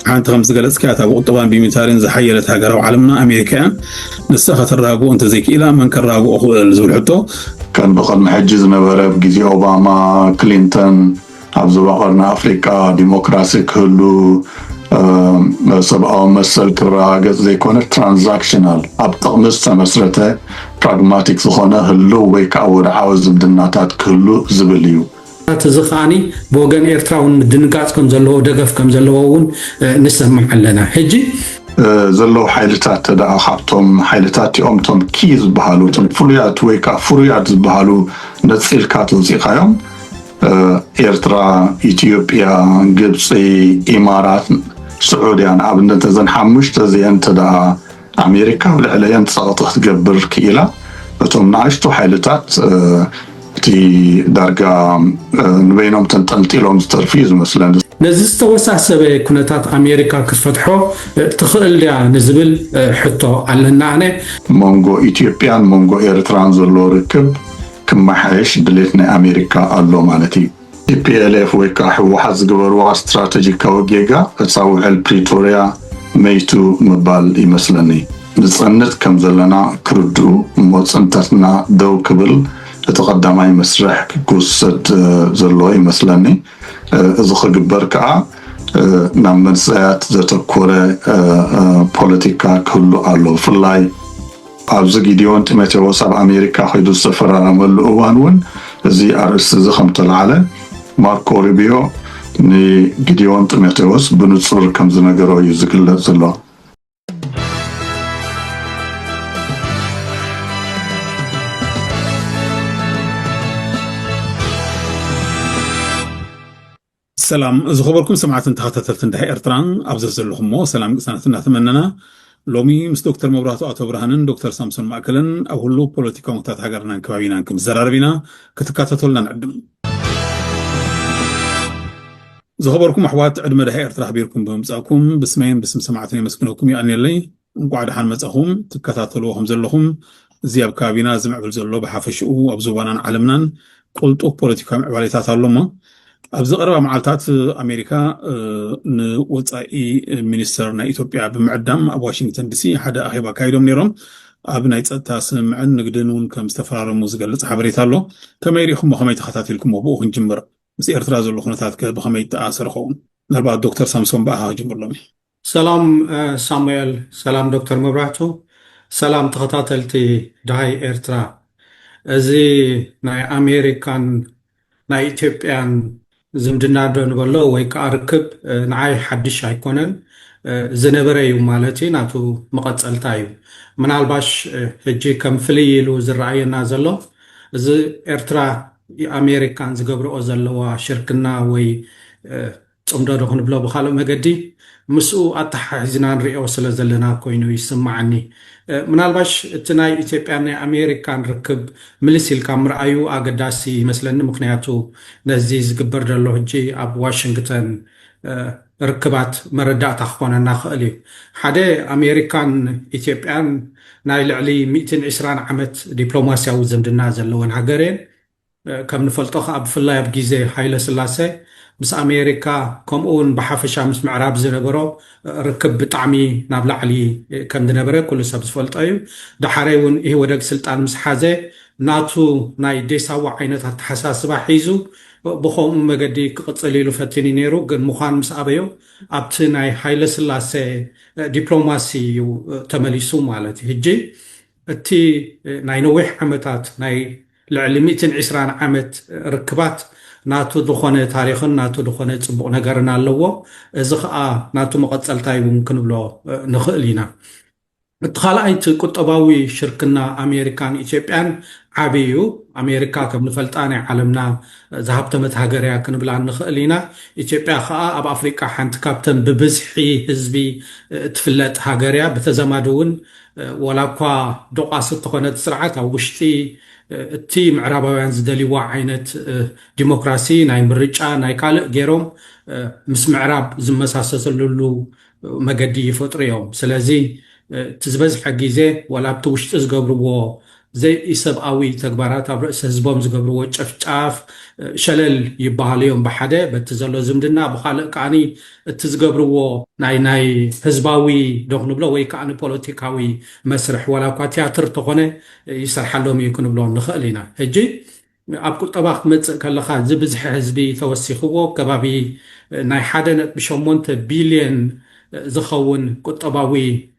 حانت خمس جلس كاتب طبعا بمثال زحيلة هاجر وعلمنا أمريكا نسخة الراجو أنت زيك إلى من كان راجو أخو الزول حتى كان بقى محجز نبرة بجزء أوباما كلينتون عبد بقرنا أفريقيا ديمقراطي كله سبعة مسل كراجة زي كونه ترانزاكشنال أبطأ مسرته براغماتيك زخانة هلو ويكاور عاوز بدناتات كله زبليو تزخاني بوغن إيرتراون دنقات كم زلوا دقف كم زلواون نسمع لنا هجي زلوا حيلتات تدعى خابتهم حيلتات يومتهم كيز بحالو تم فليات ويكا فليات بحالو نتسيل كاتل زيقايهم إيرترا إثيوبيا جبسي إمارات سعودية عبنا تزن حمش تزين تدعى أمريكا والعليان تساقطه تقبر كيلا وتم نعيشتو حيلتات تي درجة نبينهم تنتلهم ترفيز مثلا نزست وساسبة كنتات أمريكا كفتحو تخيل يا نزبل حتى على النعنى مونغو إثيوبيان مونغو إيرتران زلو ركب كما حيش دليتنا أمريكا ألو مالتي EPLF ويكا حوحز قبروا استراتيجيكا وجيجا تصاوح البريتوريا ميتو مبال يمثلني نتصنت كم زلنا كردو موتصنتتنا دو كبل تقدم أي مسرح كوسد زلوي مثلني إذا خجبر كع نعم منسيات ذاتكورة بوليتيكا كله على فلاي أبزق ديون تمتى وصل أمريكا خيدو السفر على مل أوانون زي أرس زخمت العالم ماركو ريبيو ني جديون تمتى وصل بنتصور كم زنجرو يزقل زلوا سلام إذا خبركم سمعت انتخابات تندهي إرتران أبزر لهم سلام سنة نتمنى لومي مس دكتور مبرات أتو برهانن دكتور سامسون ماكلن أقول له بوليتيكا متات حجرنا كبابينا كم زراربينا كتكاتتو لنا نعدم إذا خبركم أحوات عدم دهي إرترا بيركم بمساكم بسمين بسم سمعتني مسكنكم يعني اللي نقعد حال مسأهم تكاتتلوهم زلهم زياب كابينا زمع بالزلو بحافشوا أبزوانا علمنا قلت بوليتيكا معباليتات اللهم أبز قرب معلتات أمريكا نوصاي مينستر إثيوبيا بمعدم أب واشنطن دي سي حدا أخيبا كايدوم نيروم أبناي تصتا سمع نقدنون كم استفرارمو زغلص حبريت الله كما يريكم بخمي تخاتاتلكم وبو نجمر مس إرترا زلو خناتات بخمي تأثر خون نربا دكتور سامسون بقى جمر لمي سلام سامويل سلام دكتور مبراتو سلام تخاتاتلتي داي إرترا زي ناي أمريكان ناي إثيوبيان زمدنا دون بلو ويكا ركب نعاي حدش هيكونن زنبريو مالتي ناتو مقصلتايو من الباش هجي كم فليلو زرعينا زلو زي إرترا أمريكان زقبرو زلوا شركنا وي صمدو دخن بلو بخالو مقدي مسؤو أتحزنا نريو سلزلنا كوينو يسمعني من الباش تناي إثيوبيا أمريكان ركب ملسيل كامر أيو أقداسي مثلا مكنياتو نزيز قبر دلو هجي أب واشنطن ركبات مردات أخوانا ناخلي حدا أمريكان إثيوبيان ناي لعلي 220 عمت دبلوماسيا وزمدنا زلوان هاجرين كم نفلطخ أب فلاي بجيزي حيلة سلاسة مس أمريكا كمون بحافشة مس معراب زنبرو ركب بطعمي نابل علي كم دنبرة كل سبز فلط أيو دحريون إيه ودق سلطان مس حازة ناتو ناي ديسا وعينة حساس بحيزو بخوم مجدي قصليلو فتني نيرو جن مخان مس أبيو أبت ناي حيلة سلاسة دبلوماسي تمليسو مالتي هجي تي ناي نوح عمتات ناي لعلي 220 عمت ركبات ناتو دخونه تاريخن ناتو دخونه صبق نغرنا اللو እዚ ከዓ ናቱ መቀፀልታይ ممكن ብሎ ንኽእል ኢና እትኻልኣይቲ ቁጠባዊ ሽርክና ኣሜሪካን ኢትዮጵያን ዓብዩ ኣሜሪካ ከም ንፈልጣ ናይ ዓለምና ዝሃብተመት ሃገርያ ክንብላ ንኽእል ኢና ኢትዮጵያ ከዓ ኣብ ኣፍሪቃ ሓንቲ ካብተን ብብዝሒ ህዝቢ ትፍለጥ ሃገርያ በተዘማዱ እውን ወላኳ ዶቃስት ኮነት ስርዓት ኣብ ውሽጢ እቲ ምዕራባውያን ዝደልይዋ ዓይነት ዲሞክራሲ ናይ ምርጫ ናይ ካልእ ገይሮም ምስ ምዕራብ ዝመሳሰለሉ መገዲ ይፈጥሩ እዮም ስለዚ ትዝበዝሐ ግዜ ወላ ኣብቲ ውሽጢ ዝገብርዎ زي سبعوي تكبارات عبر سهزبهم زقبرو وشفشاف شلل يبهال يوم بحدا بتزلو زمدنا بخالق كاني تزقبرو ناي حزباوي دخنو بلو وي كاني بوليتيكاوي مسرح ولا كوا تياتر تخونه يسرح لهم يكونوا بلو نخلينا هجي أبكو طباخ متص كلخا زبزح حزبي توسيخو كبابي ناي حدا بشمونت بليون زخون قطباوي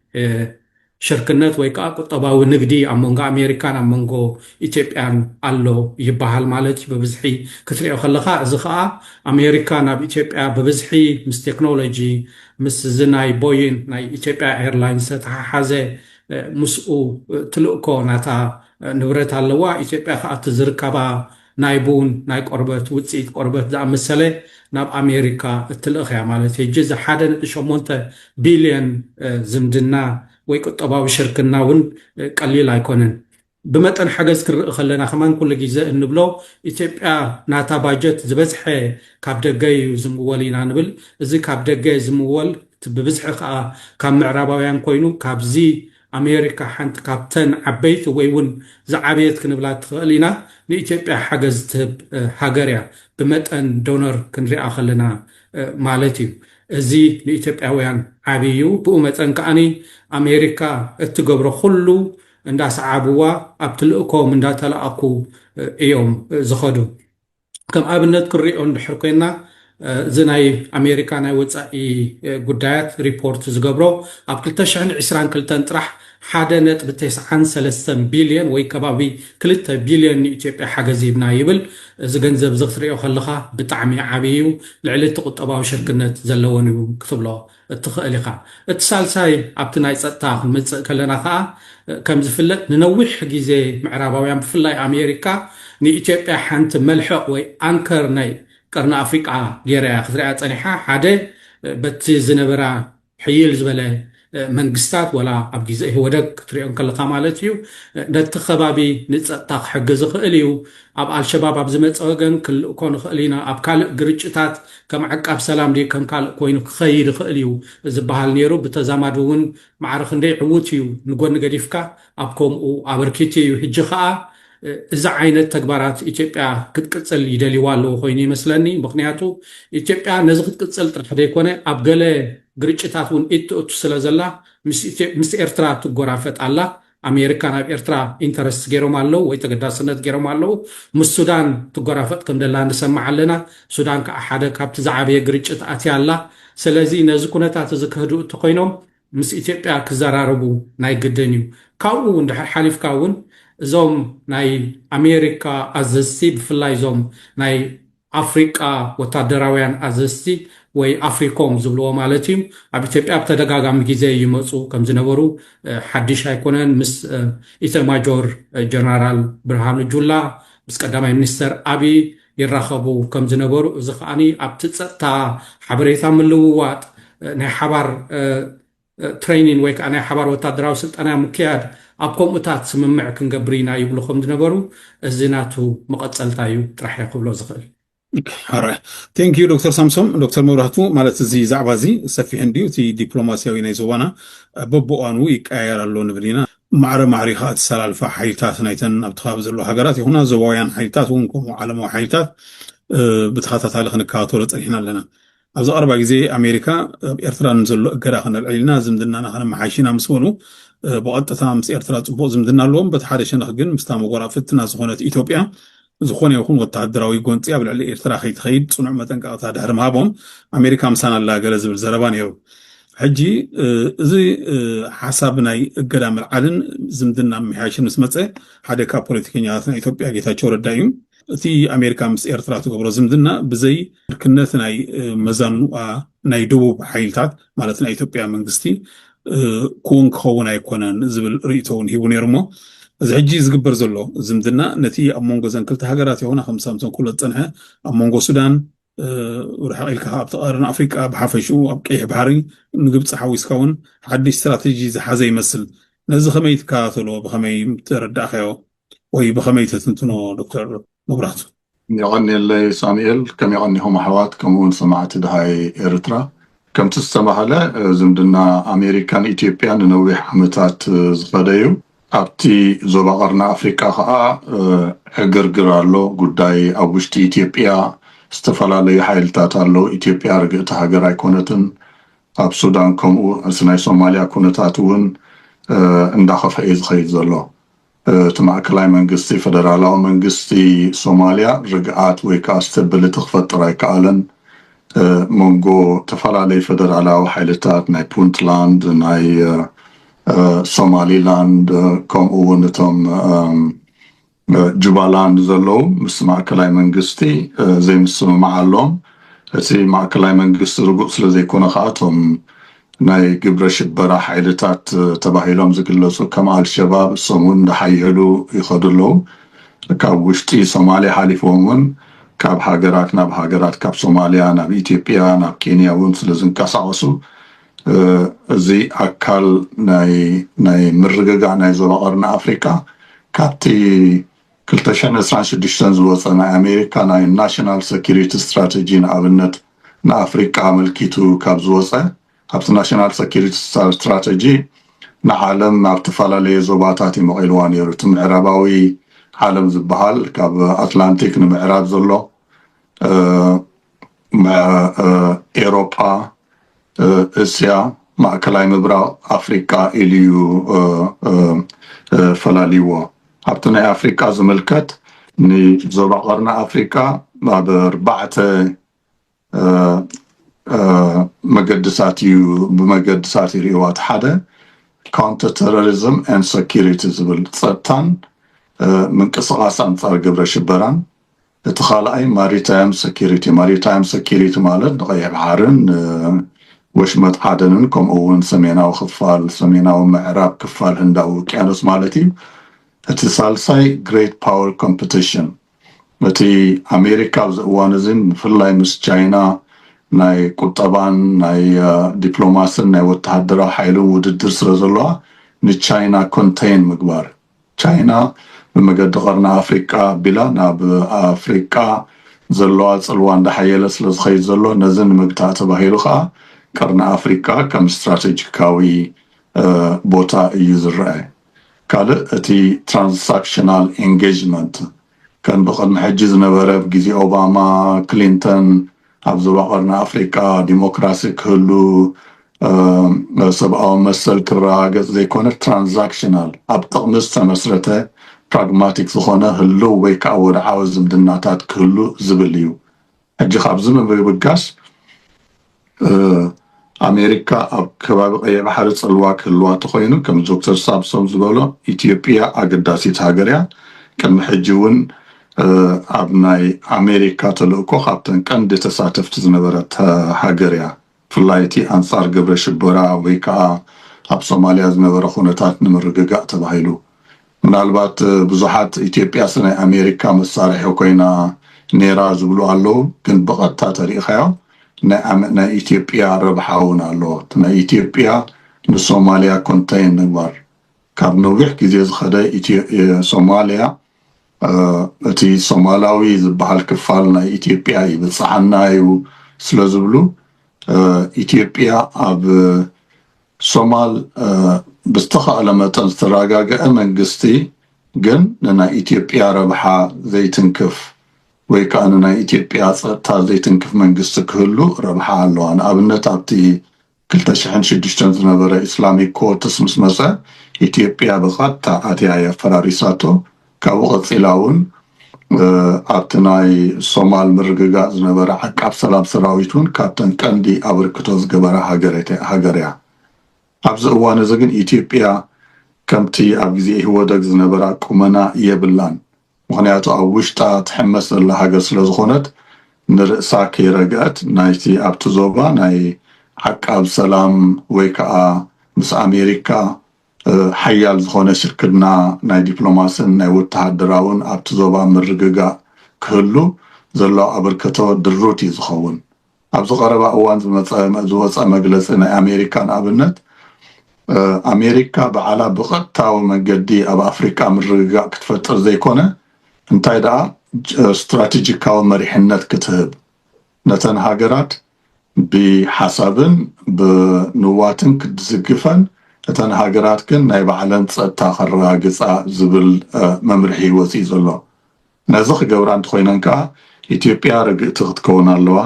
شركنات ويكا قطباوي نقدي أمونغا أمريكان أمونغو إثيوبيان ألو يبهال مالتي ببزحي كتريو خلخا زخا أمريكان أب إثيوبيا ببزحي مس تكنولوجي مس زناي بوين ناي إثيوبيا إيرلاينز تحازي مسؤو تلوكو ناتا نبرت اللواء إثيوبيا خاطر زركبا نايبون ناي قربت وتسيت قربت دا مسألة ناب أمريكا تلقيا مالتي جزء حدا شمونت بليون زمدنا ويكتبوا شركنا ون قليل يكونن بمتن حاجز كر خلنا كمان كل جزء نبلو إثيوبيا ناتا باجت زبزح كابدجاي زمولينا نبل إذا كابدجاي زمول ببزح كام معرباويان كوينو كابزي أمريكا حنت كابتن عبيت ويون زعبيت كنبلات خلينا لإثيوبيا حاجز تب حاجريا بمتن دونر كنري أخلنا مالتي زي لإثيوبياويان عبيو بمتن كأني أمريكا التجبر خلو انداس عبوا أبتلقوا من دات لأكو يوم زخدو كم أبنت كريون بحركينا زناي أمريكا ناوتساي قدات ريبورت زقبرو أبكل تشعن عسران كلتن طرح حادنت بتسعان 3 بليون ويكبابي كلتا بليون إثيوبيا حاجة زيبنا يبل زغنزب زغتريو خلخا بطعمي عبيو لعلت قطباو شركنت زلوني كتبلو التخليقا التسالساي أبتناي سطاق كلنا خا كم زفلت ننوح جيزي معراباويان بفلاي أمريكا ني إثيوبيا حانت ملحق وي أنكر ناي قرن أفريقيا جيريا خزرعات أنيحا حادة بتي زنبرا حيل زبالة منقستات ولا أبجيزه هو دك تريون كل قامالتيو دت خبابي نتسطاق حجز خليو أب الشباب أب زمت أوجن كل كون خلينا أب كال جريتشتات كم عقب سلام دي كم كال كوين خير خليو زبحال نيرو بتزامدون معرخ ندي عوتيو نقول نقديفكا أبكم أو أبركيتيو هجخاء إذا عينت تكبرات إثيوبيا كتكتسل يدلي والو خويني مسلني بخنياتو إثيوبيا نزغت كتسل ترحدي كونه أبقله قريتشتاتون إتو سلازلا مس إرترا تقرافت الله أمريكا ناب إرترا إنترست جيرو مالو ويتقداسنت جيرو مالو مس السودان تقرافت كم دلان نسمع لنا السودان كأحد كابت زعبية قريتشت أتي الله سلازي نزكونتات زكهدو تقينهم مس إثيوبيا كزراربو ناي قدنيو كاون دحر حليف كاون زوم ناي أمريكا أزستي بفلاي زوم ناي أفريقيا وتدراويان أزستي وي أفريقوم زبلو مالتيم أبتبقى أبتدقاقام جيزي يمصو كم زنورو حديش هيكونن مس إيتر ماجور جنرال برهانو جولا مس قدامي منستر أبي يرخبو كم زنورو زخاني أبتتا حبريتا من لووات ناي حبار ترينين ويك أنا حبار وتدراو سلت أنا مكياد أبكم أتات سممع كنقبرينا يبلوخم دنبرو الزيناتو مقتصلتايو ترحي قبلو زخل هراي ثانك يو دكتور سامسون دكتور مبرهتو مالت زي زعبازي سفي عندي وتي دبلوماسياوي ناي زوانا ببوانو يقاير اللو نبرينا معرخات سلالفة حيتات نايتن ابتخاب زلو هاجرات هنا زوايان حيتات ونكم عالمو حيتات بتخاطات على خنكاتو لطريحنا لنا أبزو 4 جزي أمريكا إرترا نزلو أقراخنا العيلنا زمدنا نحن محايشينا مسونو بوقتها مس إرترا تبو زمدنا اللوم بتحارشنا نخجن مستامو غرافتنا زخونة إثيوبيا زخونة يكون وتعدراوي قونتي قبل على إرترا خيد صنع متن كأطا دهر مهابهم أمريكا مسانا الله جلز بالزربان يو حجي زي حسابنا قدام العلن زمدنا محايشين مسمتة حدا كا بوليتيكينياتنا إثيوبيا جيتا شور الدايم تي أمريكا مس إرترا تقبل زمدنا بزي كنتنا مزانو ناي دوب حيلتات مالتنا إثيوبيا منغستي كون كونا يكونن زبل ريتون هيبون يرمو زحجي زقبر زلو زمدنا نتي أمونغو زنكلت هاجرات هنا 5 كل تنها أمونغو السودان ورح إلكها أبتقارن أفريقيا بحافشو أبقيه بحري نقبت صحويس كون حدي استراتيجي زحازي يمثل نزل خميت كاتلو بخمي تردع خيو وي بخمي تتنتنو دكتور مبرهتو يعني اللي ساميل كم يعني هم حوات كمون سمعت هاي إرترا كم تستمع له زمدنا أمريكان إثيوبيان نوي حمتات زخديو أبتي زوبا قرنا أفريقيا خا أجرجرالو قداي أوشتي إثيوبيا استفلا لي حيلتات الله إثيوبيا رجعتها جراي كونتن أب السودان كم أسناي صوماليا كونتاتون اندخف إيز خيز زلو تماكلاي منقستي فدرالاو منقستي صوماليا رجعات ويكا ستبلي تخفت رايك آلن مونغو تفلا لي فدرالاو حيلتات ناي بونتلاند ناي ሶማሊላንድ ከምኡ እውን እቶም ጁባላንድ ዘለዉ ምስ ማእከላይ መንግስቲ ዘይምስምማዓሎም እቲ ማእከላይ መንግስቲ ርጉእ ስለ ዘይኮነ ከዓ እቶም ናይ ግብረ ሽበራ ሓይልታት ተባሂሎም ዝግለጹ ከም አልሸባብ እሶም እውን እንዳሓየሉ ይኸዱ ኣለዉ ካብ ውሽጢ ሶማልያ ሓሊፎም እውን ካብ ሃገራት ናብ ሃገራት ካብ ሶማልያ ናብ ኢትዮጵያ ናብ ኬንያ እውን ስለ ዝንቀሳቐሱ زي أكل ناي مرجع ناي زوالقرن أفريقيا كاتي كلتشان إسرائيل شديشتن زوالنا أمريكا ناي national security strategy نابنت نا أفريقيا ملكيتو كابزوالنا هبت national security strategy نعلم نابتفعل لي زوباتاتي مغيلوان يرتم عرباوي عالم زبهال كاب أتلانتيك نمعراب زلو مع إيروبا اسيا ማእከላይ ምብራቅ አፍሪካ ኢልዩ ፈላሊዎ ኣብቲ ናይ አፍሪካ ዝምልከት ንዞባ ቀርና አፍሪካ ኣብ 4 መገድሳት እዩ ብመገድሳት ይሪእዋ እቲ ሓደ ካውንተር ተሮሪዝም ኤንድ ሴኩሪቲ ዝብል ፀጥታን ምንቅስቃስ አንጻር ግብረ ሽበራን እቲ ካልኣይ ማሪታይም ሴኩሪቲ ማለት ንቀይሕ ባሕርን ወሽመጥ ዓደንን ከምኡውን ሰሜናዊ ክፋል ሰሜናዊ ምዕራብ ክፋል ህንዳዊ ውቅያኖስ ማለት እዩ እቲ ሳልሳይ ግሬት ፓወር ኮምፒቲሽን እቲ ኣሜሪካ ኣብዚ እዋን እዚ ብፍላይ ምስ ቻይና ናይ ቁጠባን ናይ ዲፕሎማስን ናይ ወተሃደራዊ ሓይልን ውድድር ስለ ዘለዋ ንቻይና ኮንቴይን ምግባር ቻይና ብመገዲ ቀርና ኣፍሪቃ ቢላ ናብ ኣፍሪቃ ዘለዋ ፅልዋ እንዳሓየለ ስለ ዝኸይድ ዘሎ ነዚ ንምግታእ ተባሂሉ ከዓ ቀርና አፍሪካ ከም ስትራቴጂካዊ ቦታ እዩ ዝረአ ካልእ እቲ ትራንዛክሽናል ኤንጌጅመንት ከም ብቅድሚ ሕጂ ዝነበረ ብግዜ ኦባማ ክሊንተን ኣብ ዞባ ቀርና አፍሪካ ዲሞክራሲ ክህሉ ሰብኣዊ መሰል ክረጋገፅ ዘይኮነ ትራንዛክሽናል ኣብ ጥቕሚ ዝተመስረተ ፕራግማቲክ ዝኾነ ህልው ወይ ከዓ ወድዓዊ ዝምድናታት ክህሉ ዝብል እዩ ሕጂ ካብዚ ምብጋስ أمريكا أب كباب أي بحر صلوا كلوا تخينو كم دكتور سامسون زبالو إثيوبيا أقداسي تهاجريا كم حجون أبناء أمريكا تلوكو خابتن كان دتساتف تزنبرت هاجريا فلايتي أنصار قبل شبورا ويكا أب صوماليا زنبرا خونتات نمرقاق تبايلو من البات بزحات إثيوبيا سنة أمريكا مصارح وكينا نيرا زبلو علو كن بغت تاريخها نا إثيوبيا ربحاون الله نا إثيوبيا نصوماليا كونتين نقبر كاب نوبيح كزيز خدا صوماليا اتي صومالاوي زبحال كفالنا إثيوبيا يبصحنا يو سلازبلو إثيوبيا اب صومال بستخا لما تنستراغا منقستي جن نا إثيوبيا ربحا زي تنكف ويكأننا إثيوبيا تازي تنكف منقص كله ربحا له أنا أبنت أبتي كل تشحن شدشتن زنبرة إسلامي كور تسمس مسا إثيوبيا بغاتا أتيايا فراريساتو كوغط إلاون أبتناي صومال مرقاق زنبرة عقاب سلام سراويتون كابتن كاندي أبركتوز قبرة هاقريا أبز أوانا زغن إثيوبيا كمتي أبزي هو داق زنبرة كومنا يبلان مغنياتو أوشتا تحمس الله هاجر سلازخونت نرأسا كي رجعت نايتي أبتزوبا ناي عقاب سلام ويكا مس أمريكا حيال زخونة شركتنا ناي دبلوماسن ناي وتحدراون أبتزوبا مرقاقا كهلو زلو أبركتو دروتي زخون أبزو قربا أوان زوصا مجلس ناي أمريكا أبنت أمريكا بعلا بغتا ومجدي أب أفريكا مرقاقا كتفتر زيكونه እንታይ ደኣ ስትራቴጂካዊ መሪሕነት ክትህብ ነተን ሃገራት ብሓሳብን ብንዋትን ክትዝግፈን እተን ሃገራት ግን ናይ ባዕለን ፀጥታ ከረጋግፃ ዝብል መምርሒ ወፂኡ ዘሎ ነዚ ክገብራ እንተኮይነን ከዓ ኢትዮጵያ ርግእቲ ክትከውን ኣለዋ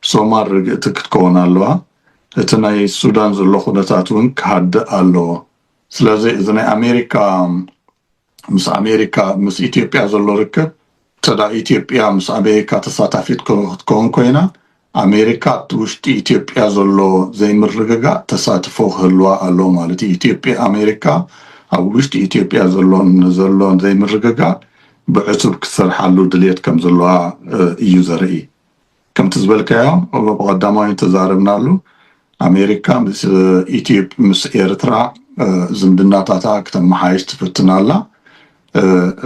ሶማል ርግእቲ ክትከውን ኣለዋ እቲ ናይ ሱዳን ዘሎ ኩነታት እውን ክሃድእ ኣለዎ ስለዚ እዚ ናይ አሜሪካ ምስ ኢትዮጵያ ዘሎ ርክብ ተዳ ኢትዮጵያ ምስ አሜሪካ ተሳታፊት ክትከውን ኮይና አሜሪካ ውሽጢ ኢትዮጵያ ዘሎ ዘይምርግጋ ተሳትፎ ክህልዋ ኣሎ ማለት ኢትዮጵያ አሜሪካ ኣብ ውሽጢ ኢትዮጵያ ዘሎ ዘይምርግጋ ብዕቱብ ክሰርሓሉ ድሌት ከም ዘለዋ እዩ ዘርኢ ከምቲ ዝበልካዮ ብቀዳማዊ ተዛረብናሉ አሜሪካ ምስ ኤርትራ ዝምድናታታ ከተመሓይሽ ትፍትናላ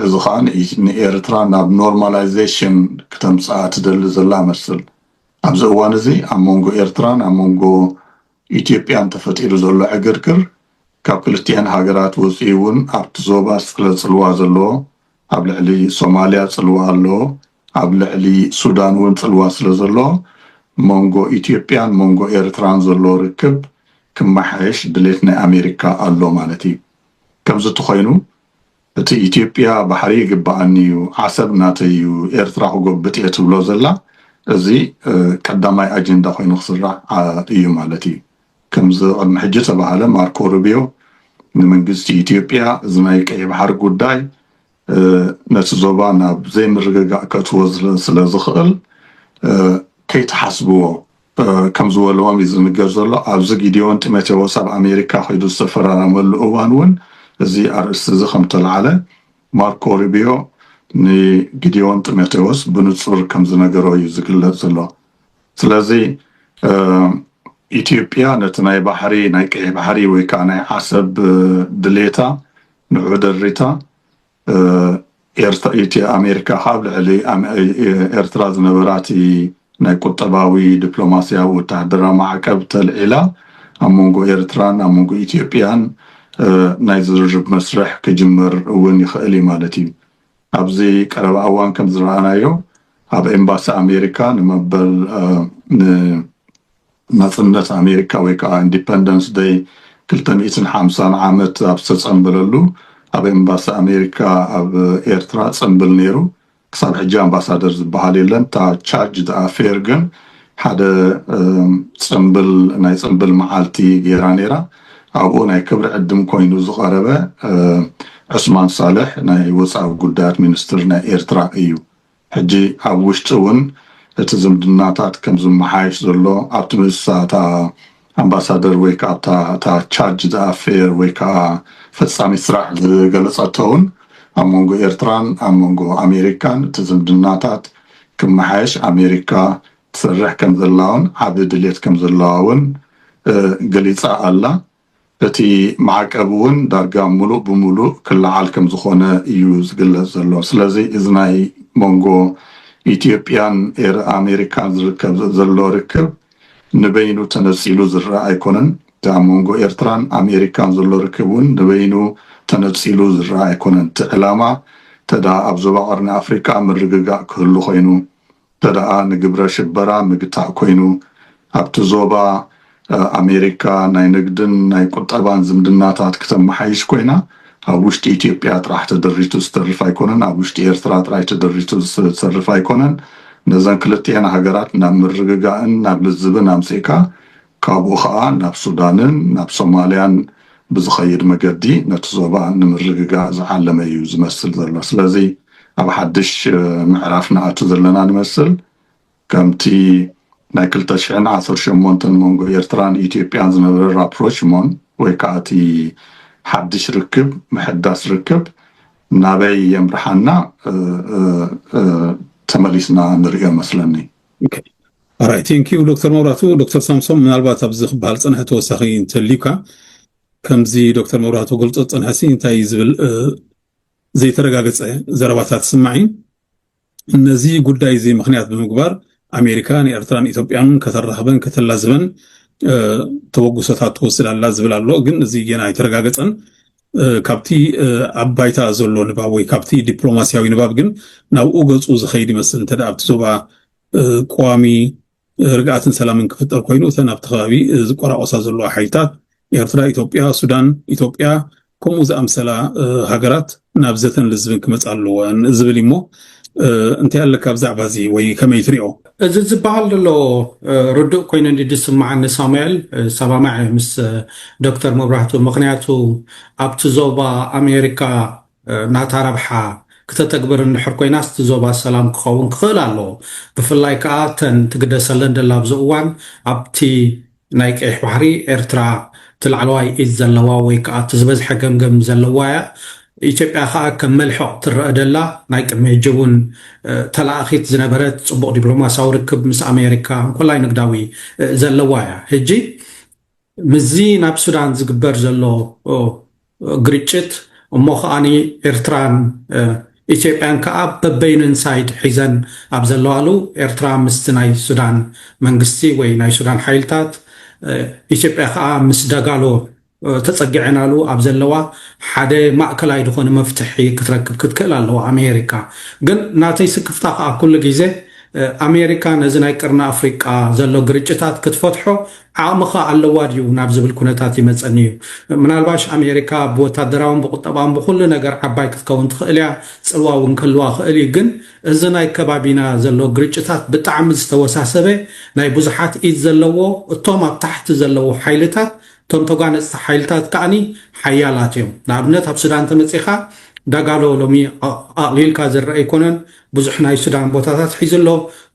እዚ ከዓ ንኤርትራ ናብ ኖርማላይዜሽን ከተምፅኣ ትደሊ ዘላ መስል ኣብዚ እዋን እዚ ኣብ መንጎ ኤርትራን ኣብ መንጎ ኢትዮጵያን ተፈጢሩ ዘሎ ዕግርግር ካብ ክልቲአን ሃገራት ወፂኡ እውን ኣብቲ ዞባ ፅልዋ ዘለዎ ኣብ ልዕሊ ሶማልያ ፅልዋ ኣለዎ ኣብ ልዕሊ ሱዳን እውን ፅልዋ ስለ ዘሎ መንጎ ኢትዮጵያን መንጎ ኤርትራን ዘሎ ርክብ ክመሓየሽ ድሌት ናይ አሜሪካ ኣሎ ማለት እዩ ከምዚ ተኮይኑ እቲ ኢትዮጵያ ባሕሪ ይግባአኒ እዩ ዓሰብ ናተዩ ኤርትራ ክጎብጥ እየ ትብሎ ዘላ እዚ ቀዳማይ አጀንዳ ኮይኑ ክስራሕ እዩ ማለት እዩ ከምዚ ቅድሚ ሕጂ ተባሃለ ማርኮ ሩቢዮ ንመንግስቲ ኢትዮጵያ እዚ ናይ ቀይ ባሕሪ ጉዳይ ነቲ ዞባ ናብ ዘይምርግጋእ ከትዎ ስለ ዝኽእል ከይተሓስብዎ ከም ዝበለዎም እዩ ዝንገር ዘሎ ኣብዚ ጊድዮን ጢሞቴዎስ ኣብ አሜሪካ ከይዱ ዝተፈራረመሉ እዋን እውን እዚ ኣርእስቲ እዚ ከም ተለዓለ ማርኮ ሩቢዮ ንጊድዮን ጢሞቴዎስ ብንጹር ከም ዝነገሮ እዩ ዝግለጽ ዘሎ ስለዚ ኢትዮጵያ ነቲ ናይ ባሕሪ ናይ ቀይ ባሕሪ ወይ ከዓ ናይ ዓሰብ ድሌታ ንዑ ደሪታ አሜሪካ ካብ ልዕሊ ኤርትራ ዝነበራት ናይ ቁጠባዊ ዲፕሎማስያዊ ወታደራዊ ማዕቀብ ተልዒላ ኣብ መንጎ ኤርትራን ኣብ መንጎ ኢትዮጵያን ናይ ዝርርብ መስርሕ ክጅምር እውን ይኽእል ማለት እዩ ኣብዚ ቀረባ እዋን ከም ዝረኣናዮ ኣብ ኤምባሲ አሜሪካ ንመበል ናጽነት አሜሪካ ወይ ከዓ ኢንዲፔንደንስ ዴይ 250 ዓመት ኣብ ዝተጸምበለሉ ኣብ ኤምባሲ አሜሪካ ኣብ ኤርትራ ጽምብል ነይሩ ክሳብ ሕጂ አምባሳደር ዝበሃል የለን ታ ቻርጅ አፌር ግን ሓደ ጽምብል ናይ ጽምብል መዓልቲ ጌራ ነይራ ኣብኡ ናይ ክብሪ ዕድም ኮይኑ ዝቐረበ ዑስማን ሳልሕ ናይ ወፃኢ ጉዳያት ሚኒስትር ናይ ኤርትራ እዩ ሕጂ ኣብ ውሽጢ እውን እቲ ዝምድናታት ከም ዝመሓይሽ ዘሎ ኣብቲ ምሳታ አምባሳደር ወይ ከዓ ታ ቻርጅ አፌር ወይ ከዓ ፈጻሚ ስራሕ ዝገለጸተውን ኣብ መንጎ ኤርትራን ኣብ መንጎ አሜሪካን እቲ ዝምድናታት ክመሓይሽ አሜሪካ ትሰርሕ ከም ዘላውን ዓብ ድሌት ከም ዘላውን ገሊጻ ኣላ እቲ ማዕቀብ እውን ዳርጋ ሙሉእ ብሙሉእ ክለዓል ከም ዝኾነ እዩ ዝግለጽ ዘሎ ስለዚ እዚ ናይ መንጎ ኢትዮጵያን አሜሪካን ዝርከብ ዘሎ ርክብ ንበይኑ ተነፂሉ ዝረአ ኣይኮነን ኣብ መንጎ ኤርትራን አሜሪካን ዘሎ ርክብ እውን ንበይኑ ተነፂሉ ዝረአ ኣይኮነን እቲ ዕላማ ተዳ ኣብ ዞባ ቀርኒ ኣፍሪካ ምርግጋእ ክህሉ ኮይኑ ተዳ ንግብረ ሽበራ ምግታእ ኮይኑ ኣብቲ ዞባ አሜሪካ ናይ ንግድን ናይ ቁጠባን ዝምድናታት ከተመሓይሽ ኮይና ኣብ ውሽጢ ኢትዮጵያ ጥራሕ ተደሪቱ ዝተርፍ ኣይኮነን ኣብ ውሽጢ ኤርትራ ጥራሕ ተደሪቱ ዝተርፍ ኣይኮነን ነዘን ክልቲአን ሃገራት ናብ ምርግጋእን ናብ ልዝብን ኣምፂእካ ካብኡ ከዓ ናብ ሱዳንን ናብ ሶማልያን ብዝኸይድ መገዲ ነቲ ዞባ ንምርግጋእ ዝዓለመ እዩ ዝመስል ዘሎ ስለዚ ኣብ ሓድሽ ምዕራፍ ንኣቱ ዘለና ንመስል ከምቲ ናይ 2018 መንጎ ኤርትራን ኢትዮጵያን ዝነበረ ራፕሮችሞን ወይ ከዓ እቲ ሓድሽ ርክብ ምሕዳስ ርክብ ናበይ የምርሓና ተመሊስና ንሪኦ መስለኒ Alright, thank you Dr. Mawratu. Dr. Samson ምናልባት ኣብዚ ክበሃል ፀንሐ ተወሳኺ እንተልዩካ ከምዚ ዶክተር መብራህቱ ገልጾ ፀንሐሲ እንታይ ዝብል ዘይተረጋገፀ ዘረባታት ስማዒ እነዚህ ጉዳይ እዚ ምክንያት ብምግባር አሜሪካን ኤርትራን ኢትዮጵያን ከተራኸበን ከተላዝበን ተወጉሰታት ትወስዳላ ዝብል ኣሎ ግን እዚ ገና አይተረጋገፀን ካብቲ አባይታ ዘሎ ንባብ ወይ ካብቲ ዲፕሎማሲያዊ ንባብ ግን ናብኡ ገጹ ዝኸይድ ይመስል እንተ ኣብቲ ዞባ ቋሚ ርግኣትን ሰላምን ክፍጠር ኮይኑ ተን ኣብቲ ከባቢ ዝቆራቆሳ ዘለዎ ሓይታት ኤርትራ ኢትዮጵያ ሱዳን ኢትዮጵያ ከምኡ ዝኣምሰላ ሃገራት ናብ ዘተን ልዝብን ክመጽ ኣለወን ዝብል እሞ እንታይ ኣለካ ብዛዕባ እዚ ወይ ከመይ ትሪኦ? እዚ ዝበሃል ዘሎ ርዱእ ኮይኑ እንድስማዓኒ ሳሙኤል ሰባማዕ ምስ ዶክተር መብራህቱ ምክንያቱ ኣብቲ ዞባ ኣሜሪካ ናታ ረብሓ ክተተግብር እንድሕር ኮይናስ እቲ ዞባ ሰላም ክኸውን ክኽእል ኣለዎ ብፍላይ ከዓ ተን ትግደሰለን ደላ ኣብዚ እዋን ኣብቲ ናይ ቀይሕ ባሕሪ ኤርትራ ትላዕለዋይ ኢድ ዘለዋ ወይ ከዓ እቲ ዝበዝሐ ገምገም ዘለዋ እያ ኢትዮጵያ ከዓ ከም መልሕቕ ትረአ ደላ ናይ ቅድሚ ሕጂ እውን ተላኣኺት ዝነበረት ፅቡቕ ዲፕሎማስያዊ ርክብ ምስ ኣሜሪካ ኩላይ ንግዳዊ ዘለዋ እያ ሕጂ ምዚ ናብ ሱዳን ዝግበር ዘሎ ግርጭት እሞ ከዓኒ ኤርትራን ኢትዮጵያን ከዓ በበይንን ሳይድ ሒዘን ኣብ ዘለዋሉ ኤርትራ ምስቲ ናይ ሱዳን መንግስቲ ወይ ናይ ሱዳን ሓይልታት ኢትዮጵያ ከዓ ምስ ደጋሎ ተጸጊዕናሉ ኣብ ዘለዋ ሓደ ማእከላይ ዝኾነ መፍትሒ ክትረክብ ክትክእል ኣለዋ ኣሜሪካ ግን ናተይ ስክፍታ ከዓ ኩሉ ግዜ ኣሜሪካ ነዚ ናይ ቅርና ኣፍሪቃ ዘሎ ግርጭታት ክትፈትሖ ዓቕምኻ ኣለዋ ድዩ ናብ ዝብል ኩነታት ይመፀኒ እዩ ምናልባሽ ኣሜሪካ ብወታደራውን ብቁጠባውን ብኩሉ ነገር ዓባይ ክትከውን ትኽእል እያ ፅልዋ እውን ክህልዋ ክእል እዩ ግን እዚ ናይ ከባቢና ዘሎ ግርጭታት ብጣዕሚ ዝተወሳሰበ ናይ ብዙሓት ኢድ ዘለዎ እቶም ኣብ ታሕቲ ዘለዎ ሓይልታት እቶም ተጓነፅቲ ሓይልታት ከዓኒ ሓያላት እዮም ንኣብነት ኣብ ሱዳን ተመፂኻ ዳጋሎ ሎሚ ኣቕሊልካ ዝረአ ኣይኮነን ብዙሕ ናይ ሱዳን ቦታታት ሒዝሎ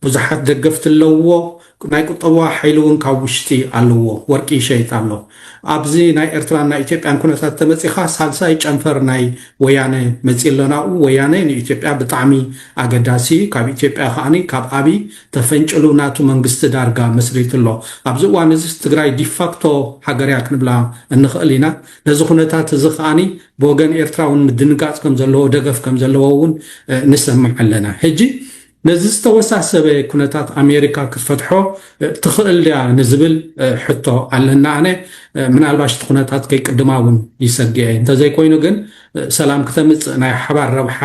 ብዙሓት ደገፍቲ ኣለዎ ናይ ቁጠባ ሓይሊ እውን ካብ ውሽጢ ኣለዎ ወርቂ ይሸይጥ ኣሎ ኣብዚ ናይ ኤርትራን ናይ ኢትዮጵያን ኩነታት ተመፂኻ ሳልሳይ ጨንፈር ናይ ወያነ መፂእ ኣለናኡ ወያነ ንኢትዮጵያ ብጣዕሚ ኣገዳሲ ካብ ኢትዮጵያ ከዓኒ ካብ ኣብይ ተፈንጭሉ ናቱ መንግስቲ ዳርጋ መስሪት ኣሎ ኣብዚ እዋን እዚ ትግራይ ዲፋክቶ ሃገር እያ ክንብላ እንኽእል ኢና ነዚ ኩነታት እዚ ከዓኒ ብወገን ኤርትራ እውን ምድንጋፅ ከም ዘለዎ ደገፍ ከም ዘለዎ እውን ንሰምዕ ኣለና ሕጂ ነዚ ዝተወሳሰበ ኩነታት ኣሜሪካ ክትፈትሖ ትኽእል ድያ ንዝብል ሕቶ ኣለና ኣነ ምናልባሽ እቲ ኩነታት ከይቅድማ እውን ይሰግአ እንተዘይኮይኑ ግን ሰላም ክተምፅእ ናይ ሓባር ረብሓ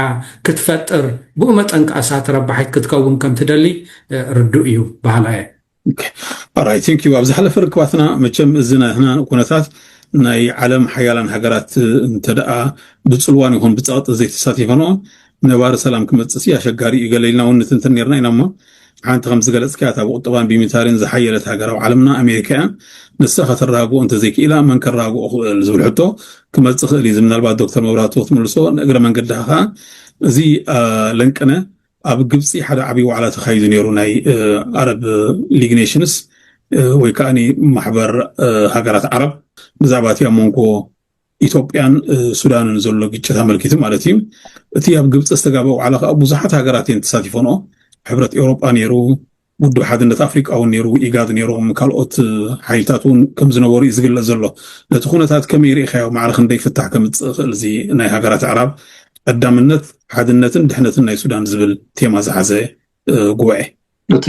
ክትፈጥር ብኡ መጠን ከኣሳት ረባሒት ክትከውን ከም ትደሊ ርዱእ እዩ ባህላ እየ ኦራይት ቴንክ ዩ ኣብ ዝሓለፈ ርክባትና መቸም እዚ ናትና ኩነታት ናይ ዓለም ሓያላን ሃገራት እንተደኣ ብፅልዋን ይኹን ብፀቕጢ ዘይተሳቲፈኖ ነባር ሰላም ክመፅእ ኣሸጋሪ እዩ ገለልና እውን ንትንትን ነርና ኢና እሞ ሓንቲ ከም ዝገለፅካ እታ ብቁጠባን ቢሚታርን ዝሓየለት ሃገር ኣብ ዓለምና ኣሜሪካ እያ ንሳ ከተራግኦ እንተዘይክኢላ መን ከራግኦ ክእል ዝብል ሕቶ ክመፅእ ክእል እዩ ምናልባት ዶክተር መብራህቱ ክትምልሶ ንእግረ መንገድኻ ከዓ እዚ ለንቅነ ኣብ ግብፂ ሓደ ዓብይ ዋዕላ ተኻይዱ ነይሩ ናይ ኣረብ ሊግ ኔሽንስ ወይ ከዓኒ ማሕበር ሃገራት ዓረብ ብዛዕባ እቲ ኣብ መንጎ ኢትዮጵያን ሱዳንን ዘሎ ግጭት ኣመልኪቱ ማለት እዩ እቲ ኣብ ግብፂ ዝተጋበአ ዋዕላ ከዓ ብዙሓት ሃገራት እየን ተሳቲፈንኦ ሕብረት ኤውሮጳ ነይሩ ውድብ ሓድነት ኣፍሪቃ እውን ነይሩ ኢጋድ ነይሮም ካልኦት ሓይልታት እውን ከም ዝነበሩ እዩ ዝግለጽ ዘሎ ነቲ ኩነታት ከመይ ርኢኻዮ ማዕረ ክንደይ ፍታሕ ከምፅእ ክእል እዚ ናይ ሃገራት ዓረብ ቀዳምነት ሓድነትን ድሕነትን ናይ ሱዳን ዝብል ቴማ ዝሓዘ ጉባኤ እቲ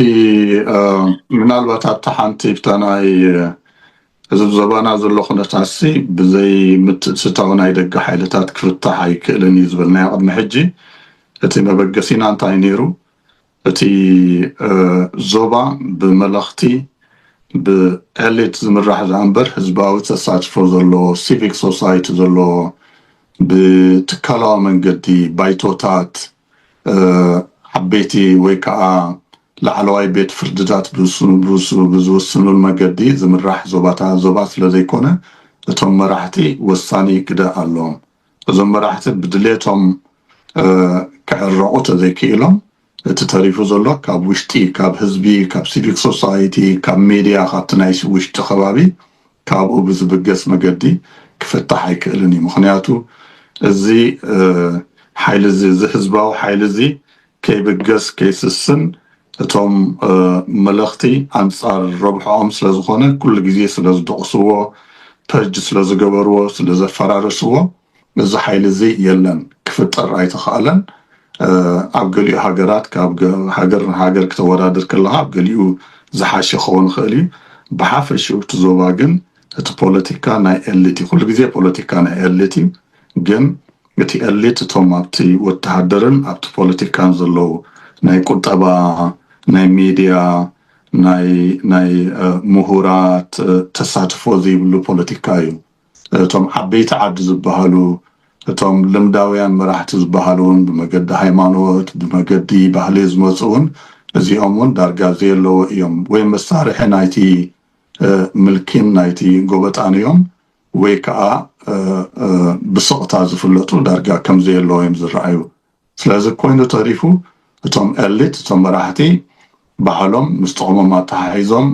ምናልባት ኣብታ ሓንቲ ብታ ናይ እዚ ዘባና ዘሎ ኩነታት ብዘይ ምትእስታው ናይ ደገ ሓይልታት ክፍታሕ ኣይክእልን እዩ ዝብልናዮ ቅድሚ ሕጂ እቲ መበገሲና እንታይ ነይሩ እቲ ዞባ ብመለኽቲ ብኤሊት ዝምራሕ ዝኣንበር ህዝባዊ ተሳትፎ ዘለዎ ሲቪክ ሶሳይቲ ዘለዎ ብትካላዊ መንገዲ ባይቶታት ዓበይቲ ወይ ከዓ ላዕለዋይ ቤት ፍርድታት ብዝወስኑሉ መገዲ ዝምራሕ ዞባ ስለዘይኮነ እቶም መራሕቲ ወሳኒ ግደ ኣለዎም እዞም መራሕቲ ብድሌቶም ክዕረቑ ተዘይክኢሎም እቲ ተሪፉ ዘሎ ካብ ውሽጢ ካብ ህዝቢ ካብ ሲቪክ ሶሳይቲ ካብ ሚድያ ካብቲ ናይ ውሽጢ ከባቢ ካብኡ ብዝብገስ መገዲ ክፍታሕ ኣይክእልን እዩ ምክንያቱ እዚ ሓይሊ እዚ ህዝባዊ ሓይሊ እዚ ከይብገስ ከይስስን እቶም መለኽቲ ኣንጻር ረብሖም ስለዝኾነ ኩሉ ግዜ ስለዝደቕስዎ ፐጅ ስለዝገበርዎ ስለዘፈራረስዎ እዚ ሓይሊ እዚ የለን ክፍጠር ኣይተኽኣለን ኣብ ገሊኡ ሃገራት ካብ ሃገር ክተወዳደር ከለካ ኣብ ገሊኡ ዝሓሸ ክኸውን ይኽእል እዩ ብሓፈሽኡ እቲ ዞባ ግን እቲ ፖለቲካ ናይ ኤሊት ኩሉ ግዜ ፖለቲካ ናይ ኤሊት ግን እቲ ኤሊት እቶም ኣብቲ ወተሃደርን ኣብቲ ፖለቲካን ዘለዉ ናይ ቁጠባ ናይ ሚድያ ናይ ምሁራት ተሳትፎ ዘይብሉ ፖለቲካ እዩ እቶም ዓበይቲ ዓዲ ዝበሃሉ እቶም ልምዳውያን መራሕቲ ዝበሃሉን ብመገዲ ሃይማኖት ብመገዲ ባህሊ ዝመፁን እዚኦም እውን ዳርጋ ዘየለዎ እዮም ወይ መሳርሒ ናይቲ ምልኪን ናይቲ ጎበጣን እዮም ወይ ከዓ ብስቕታ ዝፍለጡ ዳርጋ ከም ዘየለዎ እዮም ዝረኣዩ ስለዚ ኮይኑ ተሪፉ እቶም ኤሊት እቶም መራሕቲ ባህሎም ምስ ጥቕሞም ኣተሓሒዞም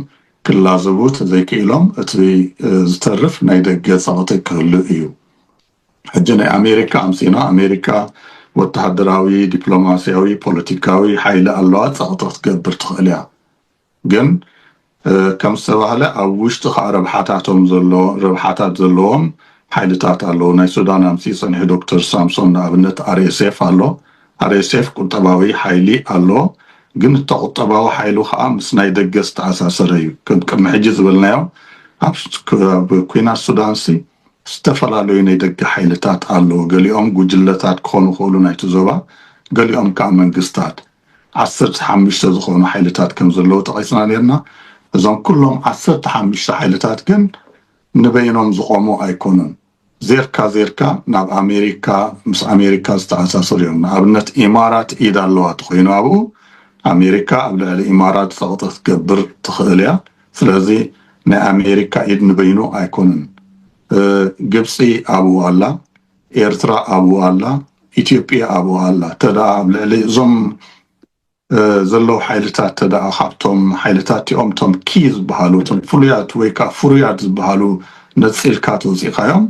ክላዘቡት ዘይክኢሎም እቲ ዝተርፍ ናይ ደገ ፀቕጢ ክህሉ እዩ ሕጂ ናይ ኣሜሪካ ኣምሲና ኣሜሪካ ወተሃደራዊ ዲፕሎማስያዊ ፖለቲካዊ ሓይሊ ኣለዋ ፀቕጢ ክትገብር ትኽእል እያ ግን ከም ዝተባህለ ኣብ ውሽጢ ከዓ ረብሓታት ዘለዎም ሓይልታት ኣለዉ ናይ ሱዳን ኣምሲ ፀኒሑ ዶክተር ሳምሶን ንኣብነት RSF ኣሎ RSF ቁጠባዊ ሓይሊ ኣሎ ግን እተቁጠባዊ ሓይሉ ከዓ ምስ ናይ ደገ ዝተኣሳሰረ እዩ ቅድሚ ሕጂ ዝብልናዮ ኣብ ኩናት ሱዳንሲ ዝተፈላለዩ ናይ ደገ ሓይልታት ኣለዉ ገሊኦም ጉጅለታት ክኾኑ ይኽእሉ ናይቲ ዞባ ገሊኦም ከዓ መንግስታት 15 ዝኾኑ ሓይልታት ከም ዘለዉ ጠቒስና ነርና እዞም ኩሎም 15 ሓይልታት ግን ንበይኖም ዝቆሙ ኣይኮኑን ዜርካ ናብ ኣሜሪካ ምስ ኣሜሪካ ዝተኣሳሰሩ እዮም ንኣብነት ኢማራት ኢድ ኣለዋ ተኮይኑ ኣብኡ ኣሜሪካ ኣብ ልዕሊ ኢማራት ፀቕጢ ክትገብር ትኽእል እያ ስለዚ ናይ ኣሜሪካ ኢድ ንበይኑ ኣይኮኑን ግብፂ ኣብኡ ኣላ ኤርትራ ኣብኡ ኣላ ኢትዮጵያ ኣብኡ ኣላ ተደኣ ኣብ ልዕሊ እዞም ዘለዉ ሓይልታት ተደኣ ካብቶም ሓይልታት እኦም ቶም ኪ ዝበሃሉ ቶም ፍሉያት ወይ ከዓ ፍሩያት ዝበሃሉ ነፂልካ ተወፂኻዮም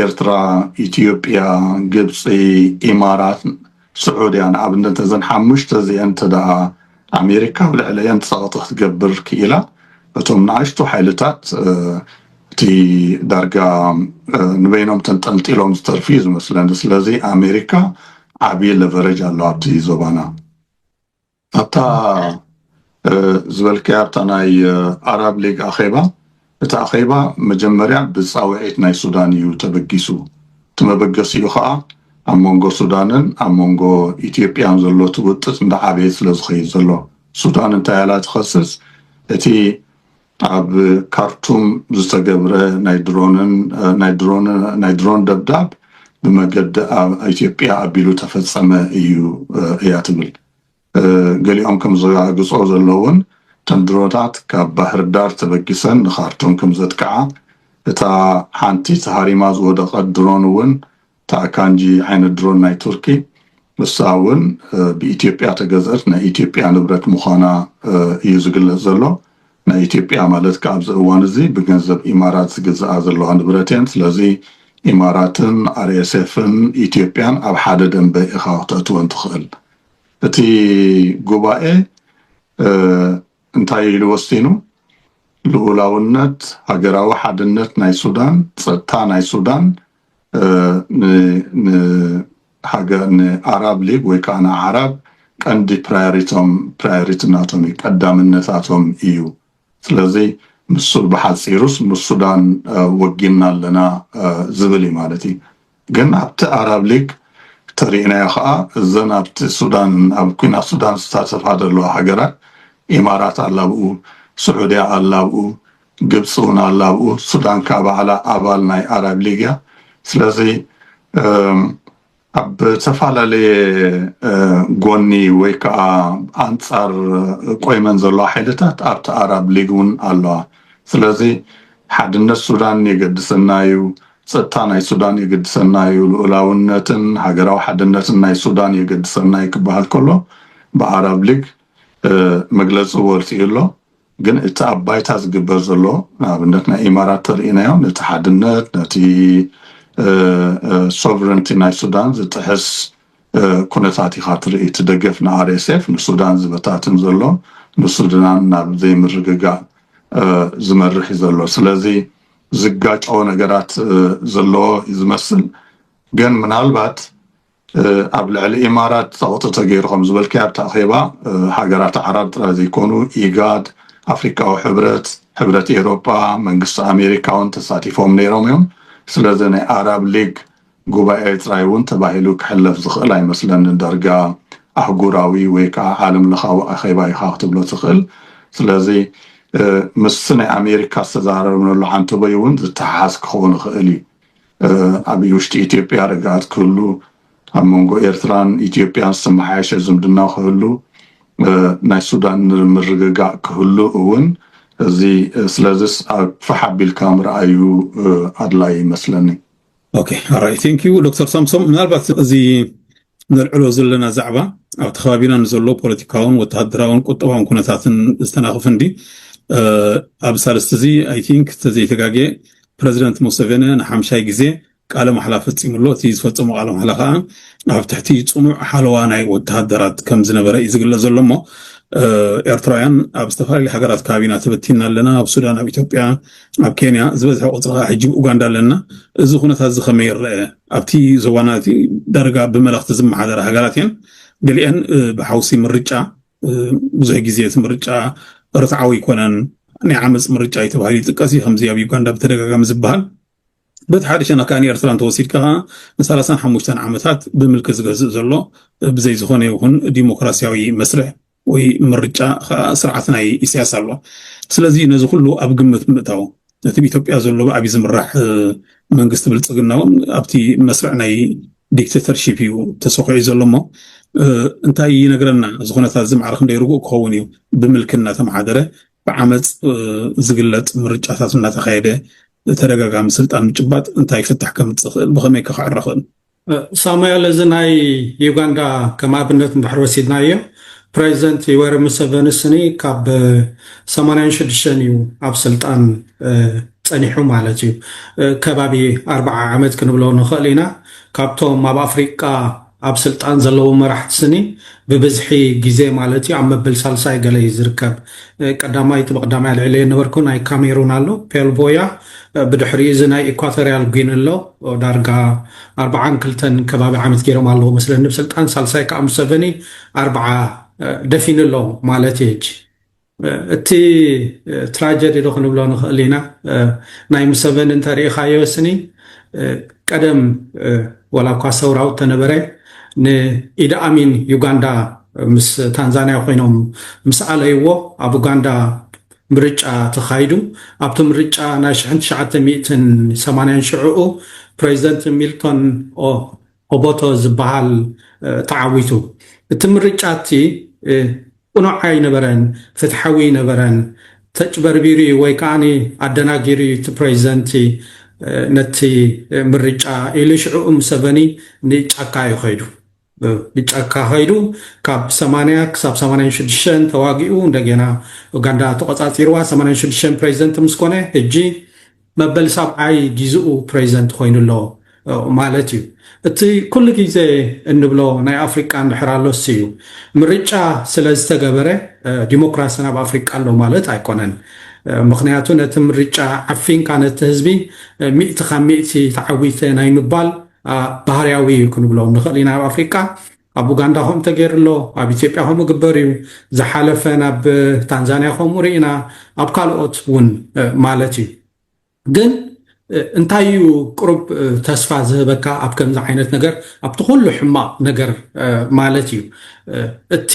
ኤርትራ ኢትዮጵያ ግብፂ ኢማራት سعودية أنا أبدا تزن حمش تزين تدا أمريكا ولا عليان تسقط تقبر كيلا ثم نعيشتو حيلتات تي درجة نبينهم تنتقلهم ترفيز مثلا لذي أمريكا عبي لفرج الله تي زبانا حتى زبالكيات أنا عرب ليج أخيبا أخيبا مجمريا بصاوعيت ناي سودانيو تبقيسو تمبقسيو خا أمونغو سودانن أمونغو إثيوبيان زلو تبطت من عبيد لزخي زلو سودان انتهالات خصص اتي أب كارتوم زستقبره نايدرون دبداب بمجد إثيوبيا أبيلو تفصمه إيو إياتبل قالي أمكم زغاقصو زلوون تندرونات كبحر دار تبقيسن نخارتوم كم زدكعا اتا حانتي تهاريماز ودقات درونون تاكانجي عين الدرون ناي تركي بساون بإثيوبيا تجزر نا إثيوبيا نبرت مخانا يزقل زلو نا إثيوبيا مالت كابز اوانزي بجنزب إمارات زقزا زلو نبرتين سلازي إماراتن RSFن إثيوبيان أب حدا دنبي إخاوتاتوان تخل اتي قبائي انتاي لوستينو لولاونت هاقراو حدنت ناي سودان تا ناي سودان حاجة عرب ليج ويكان عرب كان دي برايوريتناتهم يقدم النثاتهم إيو سلازي مسول بحال سيروس مسودان وقينا لنا زبلي مالتي قلنا بت عرب ليج ترينا يا خا الزنا بت السودان أو كنا السودان ستاسف هذا اللو حجرة إمارات الله بو سعودية الله بو قبصون الله بو السودان كابا على أبالنا عرب ليجا سلازي أب تفعل قوني ويكا أنصار قوي منزل الله حيلتات أب تعرب ليجون الله سلازي حد الناس السودان يقد سنايو ستانا السودان يقد سنايو الأولونتن هجروا حد الناس السودان يقد سنايو كبهال كله بعرب ليج مجلس ورثيله جن التعبايت هذا جبر زلو عندنا إمارات تريناهم الاتحادنات نتي sovereignty ناي السودان زتحس كونتاتي خاطر يتدقفنا RSF السودان زبطاتن زلو السودان ناب زي مرققا زمرح زلو سلازي زقاج او نقرات زلو يزمثل جن من هالبات قبل على الإمارات صوتوا تغييرهم زبالكاب تأخيبا حاجرات عرب رازي يكونوا إيجاد أفريقيا وحبرت أوروبا منقص أمريكا وانتساتيفهم نيروميوم سلازن عرب ليج قبائل ترايون تباهلو كحلف زخل مثلا درجة أحقوراوي ويكا عالم لخاو أخيبا يخاق تبلو تخل ስለዚህ ምስ ናይ ኣሜሪካ ዝተዛረብነሉ ሓንቲ በይ እውን ዝተሓሓዝ ክኸውን ይኽእል እዩ ኣብ ውሽጢ ኢትዮጵያ ርግኣት ክህሉ ኣብ መንጎ ኤርትራን ኢትዮጵያን ዝተመሓየሸ ዝምድና ክህሉ ናይ ሱዳን ምርግጋእ ክህሉ እውን እዚ ስለዚስ ፈሓቢልካ ምርኣዩ ኣድላይ ይመስለኒ ኦኬ alright thank you ዶክተር ሳምሶን ምናልባት እዚ ንልዕሎ ዘለና ዛዕባ ኣብ ተኸባቢና ንዘሎ ፖለቲካውን ወተሃደራውን ቁጠባውን ኩነታትን ዝተናኸፍ እንዲ ኣብ ሳልስት እዚ I think ተዘይተጋገ ፕሬዚደንት ሙሴቬኒ ንሓምሻይ ግዜ ቃለ መሓላ ፈፂሙሎ እቲ ዝፈፀሞ ቃለ መሓላ ከዓ ኣብ ትሕቲ ፅኑዕ ሓለዋ ናይ ወተሃደራት ከም ዝነበረ እዩ ዝግለጽ ዘሎ እሞ ኤርትራውያን ኣብ ዝተፈላለዩ ሃገራት ከባቢና ተበቲና ኣለና ኣብ ሱዳን ኣብ ኢትዮጵያ ኣብ ኬንያ ዝበዝሐ ቁፅሪ ሕጂ ኡጋንዳ ኣለና እዚ ኩነታት እዚ ከመይ ይርአ ኣብቲ ዘዋናት ዳርጋ ብመላእኽቲ ዝመሓደረ ሃገራት እየን ገሊአን ብሓውሲ ምርጫ ብዙሕ ግዜ እቲ ምርጫ ርትዓዊ ይኮነን ናይ ዓመፅ ምርጫ የተባሂሉ ይጥቀስ ከምዚ ኣብ ዩጋንዳ ብተደጋጋሚ ዝበሃል በቲ ሓደ ሸነካኒ ኤርትራን ተወሲድካ ን35 ዓመታት ብምልክት ዝገዝእ ዘሎ ብዘይ ዝኾነ ይኹን ዲሞክራሲያዊ መስርሕ ወይ ምርጫ ስርዓት ናይ ኢሳያስ ኣሎ ስለዚ ነዚ ኩሉ ኣብ ግምት ምእታው እቲ ኢትዮጵያ ዘሎ ብዓብይ ዝምራሕ መንግስቲ ብልጽግና ኣብቲ መስርዕ ናይ ዲክቴተርሺፕ እዩ ተሰኺዑ ዘሎ እሞ እንታይ ይነግረና እዚ ኩነታት ዝማዕረኽ እንደይርጉእ ክኸውን እዩ ብምልክና ተመሓደረ ብዓመፅ ዝግለጥ ምርጫታት እናተኻየደ ተደጋጋሚ ስልጣን ምጭባጥ እንታይ ይፍታሕ ከም ዝኽእል ብኸመይ ክኽዕረኽ ሳሙኤል እዚ ናይ ዩጋንዳ ከም ኣብነት እንድሕር ወሲድናዮ ፕሬዚደንት ዮዌሪ ሙሴቬኒ ስኒ ካብ 86 እዩ ኣብ ስልጣን ፀኒሑ ማለት እዩ ከባቢ 40 ዓመት ክንብሎ ንኽእል ኢና ካብቶም ኣብ ኣፍሪቃ ኣብ ስልጣን ዘለዎ መራሕቲ ስኒ ብብዝሒ ግዜ ማለት እዩ ኣብ መበል ሳልሳይ ገለ ዝርከብ ቀዳማይ ብቀዳማይ ልዕሊ ነበርኩ ናይ ካሜሩን ኣሎ ፔልቦያ ብድሕሪ እዚ ናይ ኢኳቶሪያል ጊኒ ኣሎ ዳርጋ 42 ከባቢ ዓመት ገይሮም ኣለዎ መስለኒ ብስልጣን ሳልሳይ ከዓ ሙሴቬኒ 40 ደፊን ኣሎ ማለት እዩ እቲ ትራጀዲ ዶ ክንብሎ ንኽእል ኢና ናይ ሙሴቬኒ እንተሪኢኻዮ ስኒ ቀደም ወላ እኳ ሰውራው ተነበረ ንኢዲ ኣሚን ዩጋንዳ ምስ ታንዛንያ ኮይኖም ምስ ኣለይዎ ኣብ ኡጋንዳ ምርጫ ተኻይዱ ኣብቲ ምርጫ ናይ 1980 ፕሬዚደንት ሚልቶን ኦቦቶ ዝበሃል ተዓዊቱ እቲ ምርጫ እቲ ቁኑዕ ኣይነበረን ፍትሓዊ ነበረን ተጭበርቢሩ ወይ ከዓኒ ኣደናጊሩ እቲ ፕሬዚደንት ነቲ ምርጫ ኢሉ ሽዑ ሙሴቬኒ ንጫካ ይኸይዱ ብጫካ ኸይዱ ካብ 80 ክሳብ 86 ተዋጊኡ እንደገና ኡጋንዳ ተቆፃፂርዋ 86 ፕሬዚደንት ምስ ኮነ ሕጂ መበል 70 ጊዜኡ ፕሬዚደንት ኮይኑሎ ማለት እዩ እቲ ኩሉ ግዜ እንብሎ ናይ ኣፍሪቃ እንድሕር ኣሎስ እዩ ምርጫ ስለ ዝተገበረ ዲሞክራሲ ናብ ኣፍሪቃ ኣሎ ማለት ኣይኮነን ምክንያቱ ነቲ ምርጫ ዓፊንካ ነቲ ህዝቢ 100 ካብ 100 ተዓዊተ ናይ ምባል ባህርያዊ ክንብሎ ንኽእል ኢና ኣብ ኣፍሪቃ ኣብ ኡጋንዳ ከምኡ ተገይሩሎ ኣብ ኢትዮጵያ ከምኡ ግበር እዩ ዝሓለፈ ናብ ታንዛንያ ከምኡ ርኢና ኣብ ካልኦት እውን ማለት እዩ ግን እንታይ እዩ ቅሩብ ተስፋ ዝህበካ ኣብ ከምዚ ዓይነት ነገር ኣብቲ ኩሉ ሕማቕ ነገር ማለት እዩ እቲ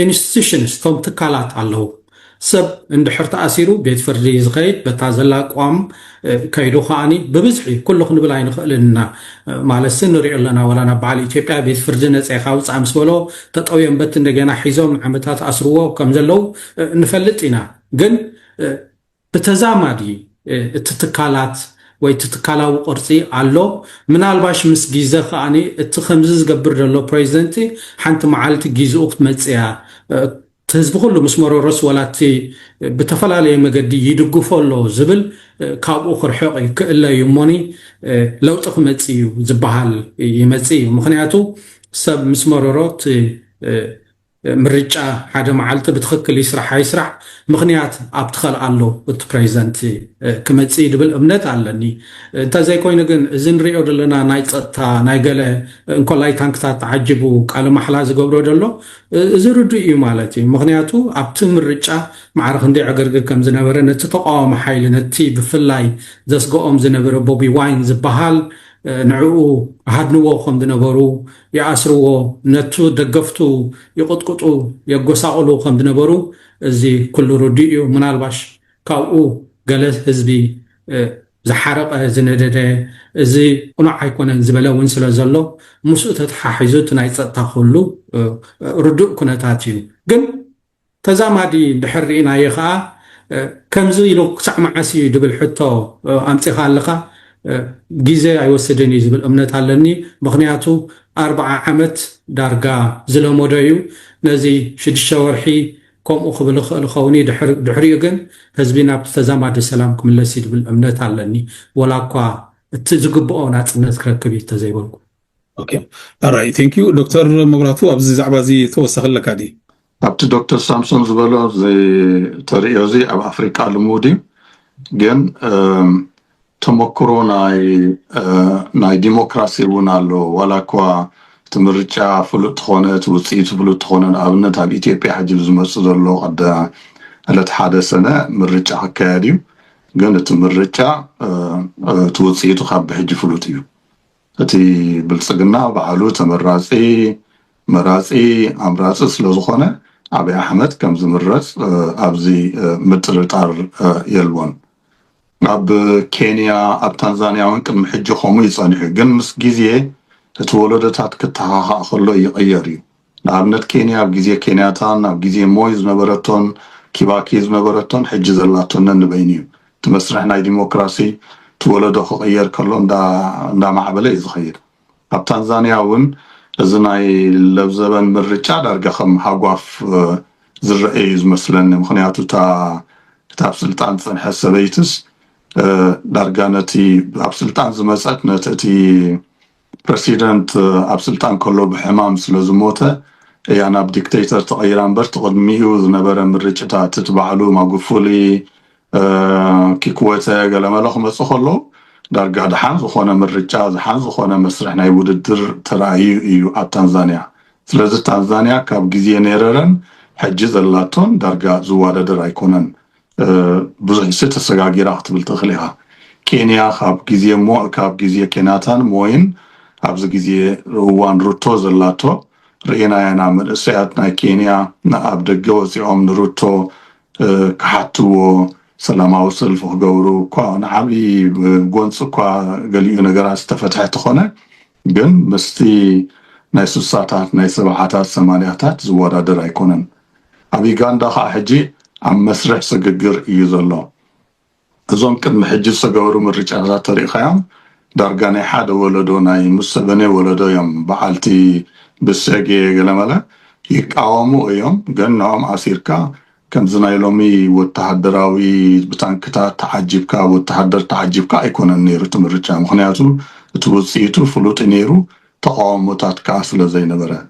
ኢንስቲቱሽንስ ቶም ትካላት ኣለዉ ሰብ እንድሕር ተኣሲሩ ቤት ፍርዲ ዝኸይድ በታ ዘላ ቋም ከይዱ ከዓኒ ብብዝሒ ኩሉ ክንብል ኣይንኽእልና ማለት ንሪኦ ኣለና ወላ ናብ በዓል ኢትዮጵያ ቤት ፍርዲ ነፀይኻ ውፃእ ምስ በሎ ተጠውዮም በት እንደገና ሒዞም ዓመታት ኣስርዎ ከም ዘለው ንፈልጥ ኢና ግን ብተዛማዲ እቲ ትካላት ወይ እቲ ትካላዊ ቅርፂ ኣሎ ምናልባሽ ምስ ግዜ ከዓኒ እቲ ከምዚ ዝገብር ዘሎ ፕሬዚደንት ሓንቲ መዓልቲ ግዜኡ ክትመፅያ ህዝቢ ኩሉ ምስ መረረስ ወላቲ ብተፈላለየ መገዲ ይድግፎ ኣሎ ዝብል ካብኡ ክርሕቕ ይክእል እዩ እሞኒ ለውጢ ክመፅእ እዩ ዝበሃል ይመፅእ እዩ ምክንያቱ ሰብ ምስ መረሮት ምርጫ ሓደ መዓልቲ ብትኽክል ይስራሕ ኣይስራሕ ምክንያት ኣብ ትኸል ኣሎ እቲ ፕሬዚደንት ክመፅእ ድብል እምነት ኣለኒ እንተዘይኮይኑ ግን እዚ ንሪኦ ዘለና ናይ ፀጥታ ናይ ገለ እንኮላይ ታንክታት ተዓጅቡ ቃለ ማሕላ ዝገብሮ ዘሎ እዚ ርዱእ እዩ ማለት እዩ ምክንያቱ ኣብቲ ምርጫ ማዕረኽ እንደ ዕግርግር ከም ዝነበረ ነቲ ተቃዋሚ ሓይሊ ነቲ ብፍላይ ዘስግኦም ዝነበረ ቦቢ ዋይን ዝበሃል ንዕኡ ሃድንዎ ከም ዝነበሩ ይኣስርዎ ነቱ ደገፍቱ ይቁጥቁጡ የጎሳቅሉ ከም ዝነበሩ زي كل رديء منالباش كاو جلس حزبي زحرق زندده زي قناع يكون زبلا ونسلا زلو مسؤول تححيزو تنايت تاخلو ردوء كنتاتيو جن تزامادي دحرينا يخا كمزو يلو سعما عسي دبل حتو أمتي خالقا جيزي أيوسدني زبل أمنت هالني بغنياتو 4 عمت دارقا زلو موديو نزي شد الشوارحي كم أخبر الخوني دحريقن حزبنا بتزامد السلام كم الله سيد بالأمنت هالني ولا كوا تزقبقون عتناس كركبي تزيبولكم. Okay. All right. Thank you. دكتور مبراتو أبزي زعبازي توسخ لك عادي. ኣብቲ ዶክተር ሳምሶን ዝበሎ ተርእዮ እዚ ኣብ ኣፍሪካ ልሙድ ግን ተመክሮ ናይ ዲሞክራሲ እውን ኣሎ ዋላ እኳ እቲ ምርጫ ፍሉጥ ትኾነ እቲ ውፅኢቱ ፍሉጥ ትኾነ ንኣብነት ኣብ ኢትዮጵያ ሕጂ ዝመፅእ ዘሎ ዕለት ሓደ ሰነ ምርጫ ክካየድ እዩ ግን እቲ ምርጫ እቲ ውፅኢቱ ካብ ብሕጂ ፍሉጥ እዩ እቲ ብልፅግና ባዕሉ ተመራፂ መራፂ ኣምራፂ ስለዝኾነ أبي أحمد كم زمرت أبزي مترتار يلون أب كينيا أب تنزانيا وين كم حج خمي صانع جن مسجزية تولدت هتكتها خلوا يغيري أبنت كينيا أب جزية كينيا تان أب جزية مويز نبرتون كيباكيز نبرتون حج زلاتون نبينيو تمسرحنا ديمقراطي تولدوا غير كلهم دا معبلة يصغير أب تنزانيا وين زناي لبزبن مرچا دارغا خم حغواف زرئيز مثلا مخنياتو تا سلطان صنح سبيتس دارغانتي اب سلطان زمصت نتتي بريزيدنت اب سلطان كله بحمام سلازموته يعني اب ديكتاتور تغيران برت قدميو زنبره مرچتا تتبعلو ماغفولي كيكوتا غلمالخ مسخلو دارجا دحان زخونه مرچا زحان زخونه مسرح ناي وددر ترايو ايو اب تنزانيا سلاز تنزانيا كاب غزي نيررن حج زلاتون دارجا زواددر ايكونن بزح ست سغاغيرا اختبل تخليها كينيا كاب غزي مو كاب غزي كيناتان موين ابز غزي روان روتو زلاتو رينا يانا من سياتنا كينيا نا ابدغو سيوم روتو كحاتو سلاماو سلف وغورو كوا نعبي غونص كوا غليو نغرا استفتح تخونه ግን መስቲ ናይ ሱሳታት ናይ ሰባሓታት ሰማንያታት ዝወዳደር ኣይኮነን ኣብ ዩጋንዳ ከዓ ሕጂ ኣብ መስርሕ ስግግር እዩ ዘሎ እዞም ቅድሚ ሕጂ ዝገበሩ ምርጫታት ተሪኻዮም ዳርጋ ናይ ሓደ ወለዶ ናይ ሙሰበነ ወለዶ እዮም በዓልቲ ብሰጌ ገለመለ ይቃወሙ እዮም ግን ንኦም ኣሲርካ كم زنايلومي والتحدراوي بتانكتا تعجبكا والتحدر تعجبكا يكون النيرو تمرجع مخنياتو توصيتو فلوت نيرو تقاومتات كاسل زي نبره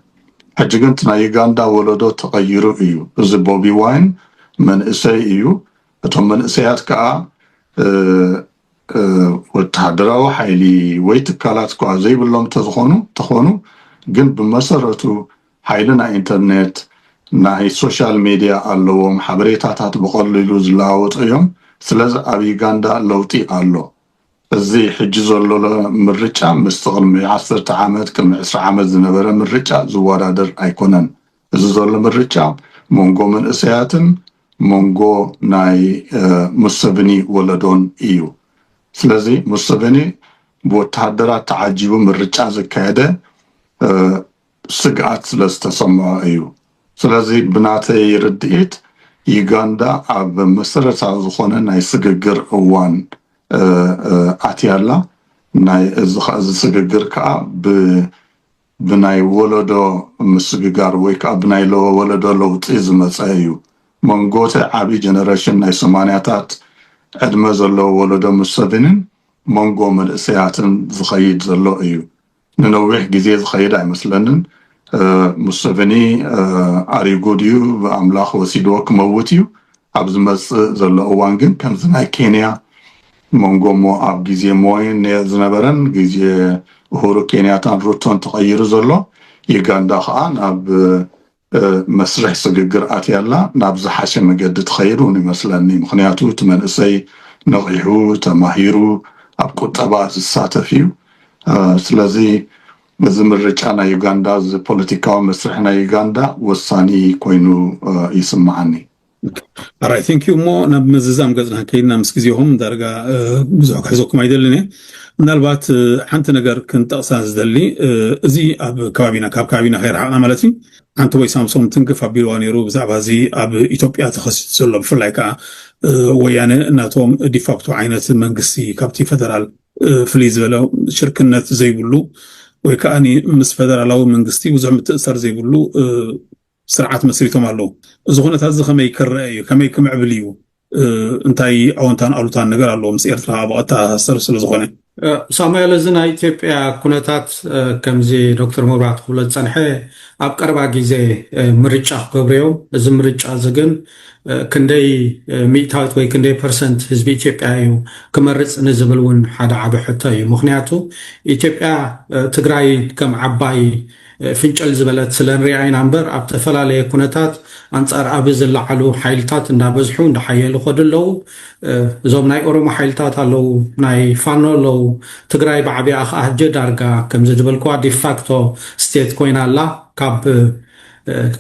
حجقنت نا يغاندا ولدو تغيرو ايو از بوبي واين من اسي ايو اتهم من اسيات كا والتحدراو حيلي ويتكالات كا زي بلوم تخونو جن بمسارتو حيلنا انترنت ناي سوشيال ميديا اللوم حبريتات بقللو زلاوت ايوم سلاز اب يغاندا لوتي الله زي حجز الله مرچا مستقل 10 عامات كم 10 عامات زنبره مرچا زوادر ايكونن زول مرچا مونغو من اسياتن مونغو ناي مسبني ولدون ايو سلازي مسبني بوتادرات تعجبو مرچا زكاده سقعت سلستسمع ايو سلازي بناتي رديت يغاندا اب مسرتا زخونه ناي سغغر اوان اتيالا ناي از سغغر كا بناي ولدو مسغغار ويكا بناي لو ولدو لوت از مصايو مونغوتا ابي جنريشن ناي سمانياتات ادمه زلو ولدو مسبنن مونغو من سياتن زخيد زلو ايو ننوح غزي زخيد ايمسلنن مسبني اريغوديو باملاخ وسيدوك موتيو ابز مس زلو وانغن كم زناي كينيا مونغو مو اب غزي موين نزنبرن غزي هورو كينيا تان روتون تغير زلو يغاندا خان اب مسرح سغغر اتيالا نابز حاشم مقد تخيرون مثلني مخنياتو تمنسي نغيحو تماهيرو اب قطبات الساتفيو سلازي مزمرچانا يوغاندا ز بوليتيكال مسرحنا يوغاندا وصاني كوينو يسمعني Alright, thank you مو نبمززام قزنا كينا مسكزيهم درجة بزوج حزوكم عيدلني ምናልባት ሓንቲ ነገር ክንጠቕሳ ዝደሊ እዚ ኣብ ከባቢና ኸይር ሓቅና ማለት እዩ ሓንቲ ወይ ሳምሶም ትንክፍ ኣቢልዋ ነይሩ ብዛዕባ እዚ ኣብ ኢትዮጵያ ተኸሲቱ ዘሎ ብፍላይ ከዓ ወያነ እናቶም ዲፋክቶ ዓይነት መንግስቲ ካብቲ ፌደራል ፍልይ ዝበለ ሽርክነት ዘይብሉ ወይ ከዓኒ ምስ ፌደራላዊ መንግስቲ ብዙሕ ምትእስሳር ዘይብሉ ስርዓት መስሪቶም ኣለዉ እዚ ኩነታት እዚ ከመይ ክረአ እዩ ከመይ ክምዕብል እዩ እንታይ ኣወንታን ኣሉታን ነገር ኣለዎ ምስ ኤርትራ ብቐጥታ ዝተኣሳሰሩ ስለ ዝኾነ ሳሙኤል እዚ ናይ ኢትዮጵያ ኩነታት ከምዚ ዶክተር መብራህቱ ክብሎ ዝፀንሐ ኣብ ቀረባ ግዜ ምርጫ ክገብርዮም እዚ ምርጫ እዚ ግን ክንደይ ሚእታዊት ወይ ክንደይ ፐርሰንት ህዝቢ ኢትዮጵያ እዩ ክመርፅ ንዝብል እውን ሓደ ዓብ ሕቶ እዩ ምክንያቱ ኢትዮጵያ ትግራይ ከም ዓባይ ፍንጨል ዝበለት ስለ ንሪኣ ኢና እምበር ኣብ ተፈላለየ ኩነታት ኣንጻር ኣብ ዝለዓሉ ሓይልታት እንዳበዝሑ እንዳሓየሉ ኸዱ ኣለዉ እዞም ናይ ኦሮሞ ሓይልታት ኣለዉ ናይ ፋኖ ኣለዉ ትግራይ ብዓብያ ከዓ ሕጂ ዳርጋ ከም ዝድበልክዋ ዲፋክቶ ስቴት ኮይና ኣላ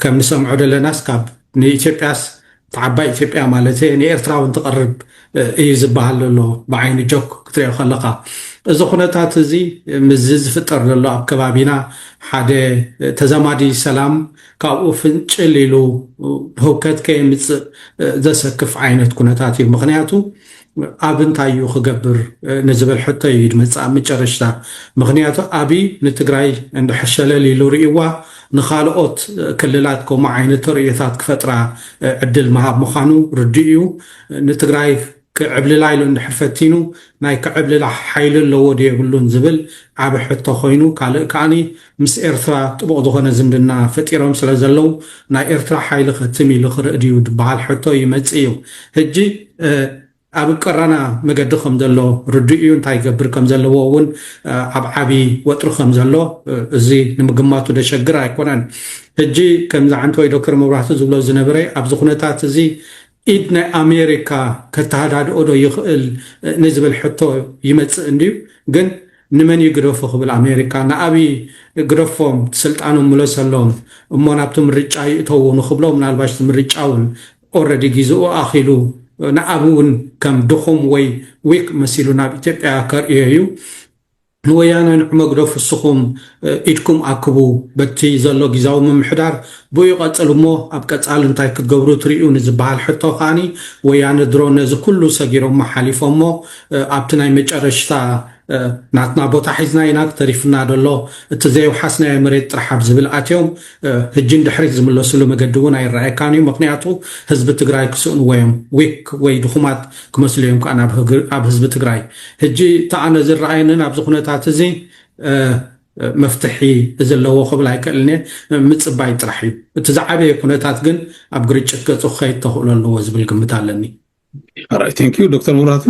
ከም ንሰምዖ ደለናስ ካብ ንኢትዮጵያስ ተዓባይ ኢትዮጵያ ማለት ንኤርትራ እውን ትቐርብ እዩ ዝበሃል ዘሎ ብዓይኒ ጆክ ክትሪኦ ከለካ እዚ ኩነታት እዚ ምዝ ዝፍጠር ዘሎ ኣብ ከባቢና ሓደ ተዘማዲ ሰላም ካብኡ ፍንጭል ኢሉ ህውከት ከየምፅእ ዘሰክፍ ዓይነት ኩነታት እዩ ምክንያቱ ኣብ እንታይ እዩ ክገብር ንዝብል ሕቶ እዩ ድመፅእ ኣብ መጨረሽታ ምክንያቱ ኣብይ ንትግራይ እንድሕሸለል ኢሉ ርእይዋ ንኻልኦት ክልላት ከምኡ ዓይነት ርእዮታት ክፈጥራ ዕድል መሃብ ምዃኑ ርድእ እዩ ንትግራይ ክዕብልላ ኢሉ እንድሕር ፈቲኑ ናይ ክዕብልላ ሓይሊ ኣለዎ ድየብሉን ዝብል ዓብ ሕቶ ኮይኑ ካልእ ከዓኒ ምስ ኤርትራ ጥቡቕ ዝኾነ ዝምድና ፈጢሮም ስለ ዘለው ናይ ኤርትራ ሓይሊ ክህትም ኢሉ ክርኢ ድዩ ዝበሃል ሕቶ ይመፅእ እዩ ሕጂ ኣብ ቀረና መገዲ ከም ዘሎ ርድእ እዩ እንታይ ገብር ከም ዘለዎ እውን ኣብ ዓብይ ወጥሪ ከም ዘሎ እዚ ንምግማቱ ደሸግር ኣይኮነን ሕጂ ከምዚ ዓንቲ ወይ ዶክተር መብራህቱ ዝብሎ ዝነበረ ኣብዚ ኩነታት እዚ ኢድ ናይ ኣሜሪካ ከተሃዳድኦ ዶ ይኽእል ንዝብል ሕቶ ይመፅእ እንድዩ ግን ንመን ይግደፉ ክብል ኣሜሪካ ንኣብይ ግደፎም ስልጣኖም ምለሰሎም እሞ ናብቲ ምርጫ ይእተዉ ንክብሎ ምናልባሽ ምርጫ እውን ኦልሬዲ ጊዜኡ ኣኺሉ ንዓብ እውን ከም ድኹም ወይ ዊክ መሲሉ ናብ ኢትዮጵያ ከርእዮ እዩ ንወያነ ንዕሞ ግደፉ እስኹም ኢድኩም ኣክቡ በቲ ዘሎ ጊዜያዊ ምምሕዳር ብኡ ይቐፅል እሞ ኣብ ቀፃሊ እንታይ ክትገብሩ ትርእዩ ንዝበሃል ሕቶ ከዓኒ ወያነ ድሮ ነዚ ኩሉ ሰጊሮሞ ሓሊፎሞ ኣብቲ ናይ መጨረሽታ ናትና ቦታ ሒዝና ኢና ክተሪፍና ደሎ እቲ ዘይውሓስናዮ መሬት ጥራሕ ኣብ ዝብል ኣትዮም ሕጂ እንድሕሪት ዝምለስሉ መገዲ እውን ኣይረኣየካን እዩ ምክንያቱ ህዝቢ ትግራይ ክስእንዎዮም ዊክ ወይ ድኹማት ክመስሉ እዮም ከዓ ኣብ ህዝቢ ትግራይ ሕጂ ተኣነ ዝረኣየንን ኣብዚ ኩነታት እዚ መፍትሒ ዘለዎ ክብል ኣይክእልኒ ምፅባይ ጥራሕ እዩ እቲ ዝዓበየ ኩነታት ግን ኣብ ግርጭት ገፁ ክኸይድ ተኽእሎ ኣለዎ ዝብል ግምት ኣለኒ ቴንክ ዩ ዶክተር መብራህቱ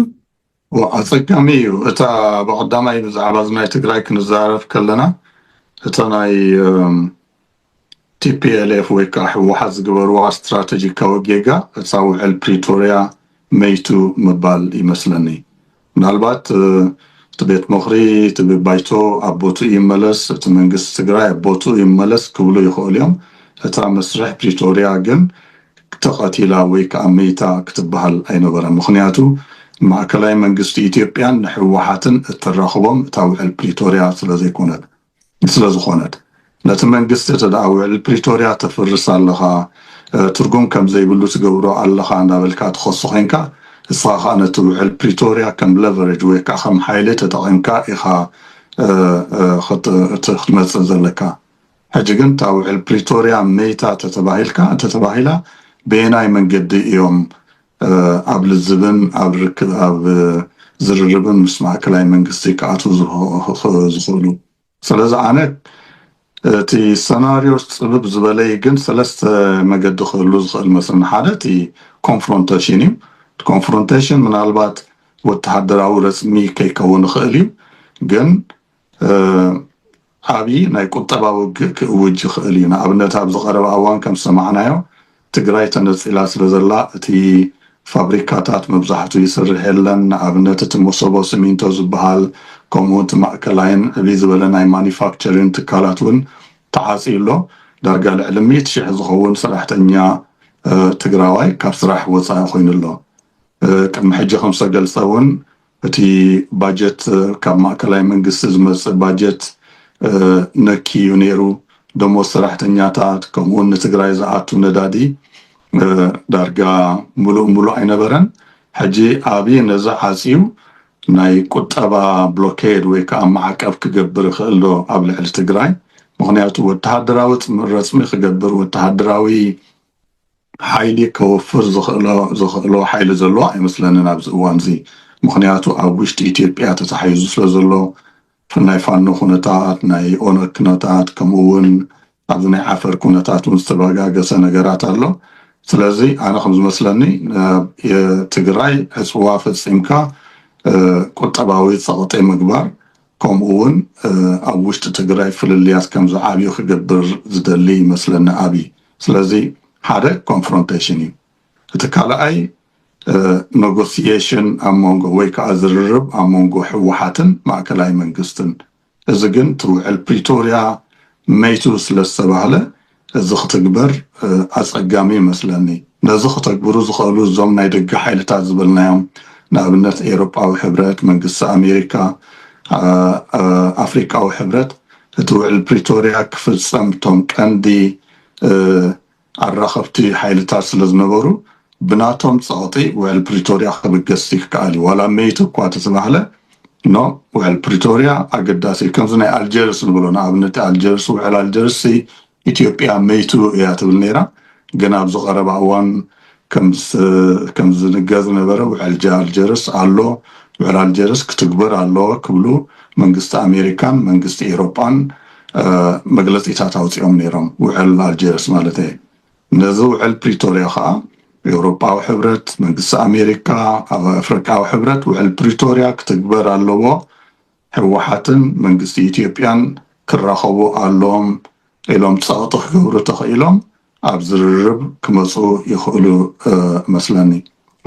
ኣፀጋሚ እዩ እታ ብቐዳማይ ብዛዕባ ናይ ትግራይ ክንዛረብ ከለና እታ ናይ ቲፒኤልኤፍ ወይ ከዓ ህወሓት ዝገበርዋ ስትራቴጂካዊ ጌጋ እታ ውዕል ፕሪቶርያ መይቱ ምባል ይመስለኒ ምናልባት እቲ ቤት ምኽሪ እቲ ባይቶ ኣቦቱ ይመለስ እቲ መንግስቲ ትግራይ ኣቦቱ ይመለስ ክብሉ ይኽእሉ እዮም እታ መስርሕ ፕሪቶርያ ግን ተቐቲላ ወይ ከዓ መይታ ክትበሃል ኣይነበረን ምክንያቱ ማእከላይ መንግስቲ ኢትዮጵያን ንሕወሓትን እተራኽቦም እታ ውዕል ፕሪቶርያ ስለዝኾነት ነቲ መንግስቲ ተደኣ ውዕል ፕሪቶርያ ተፍርስ ኣለኻ ትርጉም ከም ዘይብሉ ትገብሮ ኣለኻ እንዳበልካ ትኸሶ ኮንካ እስኻ ከዓ ነቲ ውዕል ፕሪቶርያ ከም ሌቨሬጅ ወይ ከዓ ከም ሓይሊ ተጠቒምካ ኢኻ ክትመፅእ ዘለካ ሕጂ ግን እታ ውዕል ፕሪቶርያ መይታ ተተባሂላ ብናይ መንገዲ እዮም ኣብ ልዝብን ኣብ ርክብ ኣብ ዝርርብን ምስ ማእከላይ መንግስቲ ከኣቱ ዝኽእሉ ስለዚ ኣነ እቲ ሰናርዮ ፅብብ ዝበለይ ግን ሰለስተ መገዲ ክህሉ ዝኽእል መስለኒ ሓደ እቲ ኮንፍሮንቴሽን እዩ ኮንፍሮንቴሽን ምናልባት ወተሃደራዊ ረስሚ ከይከውን ይኽእል እዩ ግን ዓብይ ናይ ቁጠባ ውግእ ክእውጅ ይኽእል እዩ ንኣብነት ኣብ ዝቐረበ እዋን ከም ሰማዕናዮ ትግራይ ተነፂላ ስለ ዘላ እቲ ፋብሪካታት መብዛሕትኡ ይስርሕ የለን ንኣብነት እቲ መሶቦ ሲሚንቶ ዝበሃል ከምኡ እቲ ማእከላይን ዕብይ ዝበለ ናይ ማኒፋክቸሪንግ ትካላት እውን ተዓፂሎ ዳርጋ ልዕሊ 100,000 ዝኸውን ሰራሕተኛ ትግራዋይ ካብ ስራሕ ወፃኢ ኮይኑሎ ቅድሚ ሕጂ ከም ዝተገልጸ እውን እቲ ባጀት ካብ ማእከላይ መንግስቲ ዝመጽእ ባጀት ነኪዩ ነይሩ ደሞዝ ሰራሕተኛታት ከምኡውን ንትግራይ ዝኣቱ ነዳዲ ዳርጋ ሙሉእ ኣይነበረን ሕጂ ኣብይ ነዚ ዓፅዩ ናይ ቁጠባ ብሎኬድ ወይ ከዓ ማዕቀብ ክገብር ይኽእል ዶ ኣብ ልዕሊ ትግራይ ምክንያቱ ወተሃደራዊ ረስሚ ክገብር ወተሃደራዊ ሓይሊ ከወፍር ዝኽእሎ ሓይሊ ዘሎ ኣይመስለንን ኣብዚ እዋን እዚ ምክንያቱ ኣብ ውሽጢ ኢትዮጵያ ተተሓሒዙ ስለ ዘሎ ናይ ፋኖ ኩነታት ናይ ኦነግ ኩነታት ከምኡውን ኣብዚ ናይ ዓፈር ኩነታት እውን ዝተበጋገሰ ነገራት ኣሎ ስለዚ ኣነ ከም ዝመስለኒ ትግራይ ዕፅዋ ፈፂምካ ቁጠባዊ ፀቕጢ ምግባር ከምኡውን ኣብ ውሽጢ ትግራይ ፍልልያት ከም ዝዓብዩ ክገብር ዝደሊ ይመስለኒ ኣብይ ስለዚ ሓደ ኮንፍሮንቴሽን እዩ እቲ ካልኣይ ኔጎሲዬሽን ኣብ መንጎ ወይ ከዓ ዝርርብ ኣብ መንጎ ሕወሓትን ማእከላይ መንግስትን እዚ ግን ትውዕል ፕሪቶርያ መይቱ ስለዝተባህለ እዚ ክትግበር ኣፀጋሚ ይመስለኒ ነዚ ክተግብሩ ዝኽእሉ እዞም ናይ ደገ ሓይልታት ዝብልናዮም ንኣብነት ኤውሮጳዊ ሕብረት መንግስቲ ኣሜሪካ ኣፍሪካዊ ሕብረት እቲ ውዕል ፕሪቶርያ ክፍፀም እቶም ቀንዲ ኣራኸብቲ ሓይልታት ስለ ዝነበሩ ብናቶም ፀቕጢ ውዕል ፕሪቶርያ ክብገስ ይከኣል እዩ ዋላ መይቱ እኳ ተተባህለ ኖ ውዕል ፕሪቶርያ ኣገዳሲ ከምዚ ናይ ኣልጀርስ ንብሎ ንኣብነት ኣልጀርስ ውዕል ኣልጀርስ ኢትዮጵያ መይቱ እያ ትብል ነይራ ግን ኣብ ዝቐረባ እዋን ከም ዝንገር ዝነበረ ውዕል ኣልጀርስ ኣሎ ውዕል ኣልጀርስ ክትግበር ኣለዎ ክብሉ መንግስቲ ኣሜሪካን መንግስቲ ኤውሮጳን መግለፂታት ኣውፂኦም ነይሮም ውዕል ኣልጀርስ ማለት እዩ ነዚ ውዕል ፕሪቶርያ ከዓ ኤውሮጳዊ ሕብረት መንግስቲ ኣሜሪካ ኣፍሪካዊ ሕብረት ውዕል ፕሪቶርያ ክትግበር ኣለዎ ሕወሓትን መንግስቲ ኢትዮጵያን ክራኸቡ ኣለዎም ኢሎም ፀቕጢ ክገብሩ ተኽኢሎም ኣብ ዝርርብ ክመፁ ይኽእሉ መስለኒ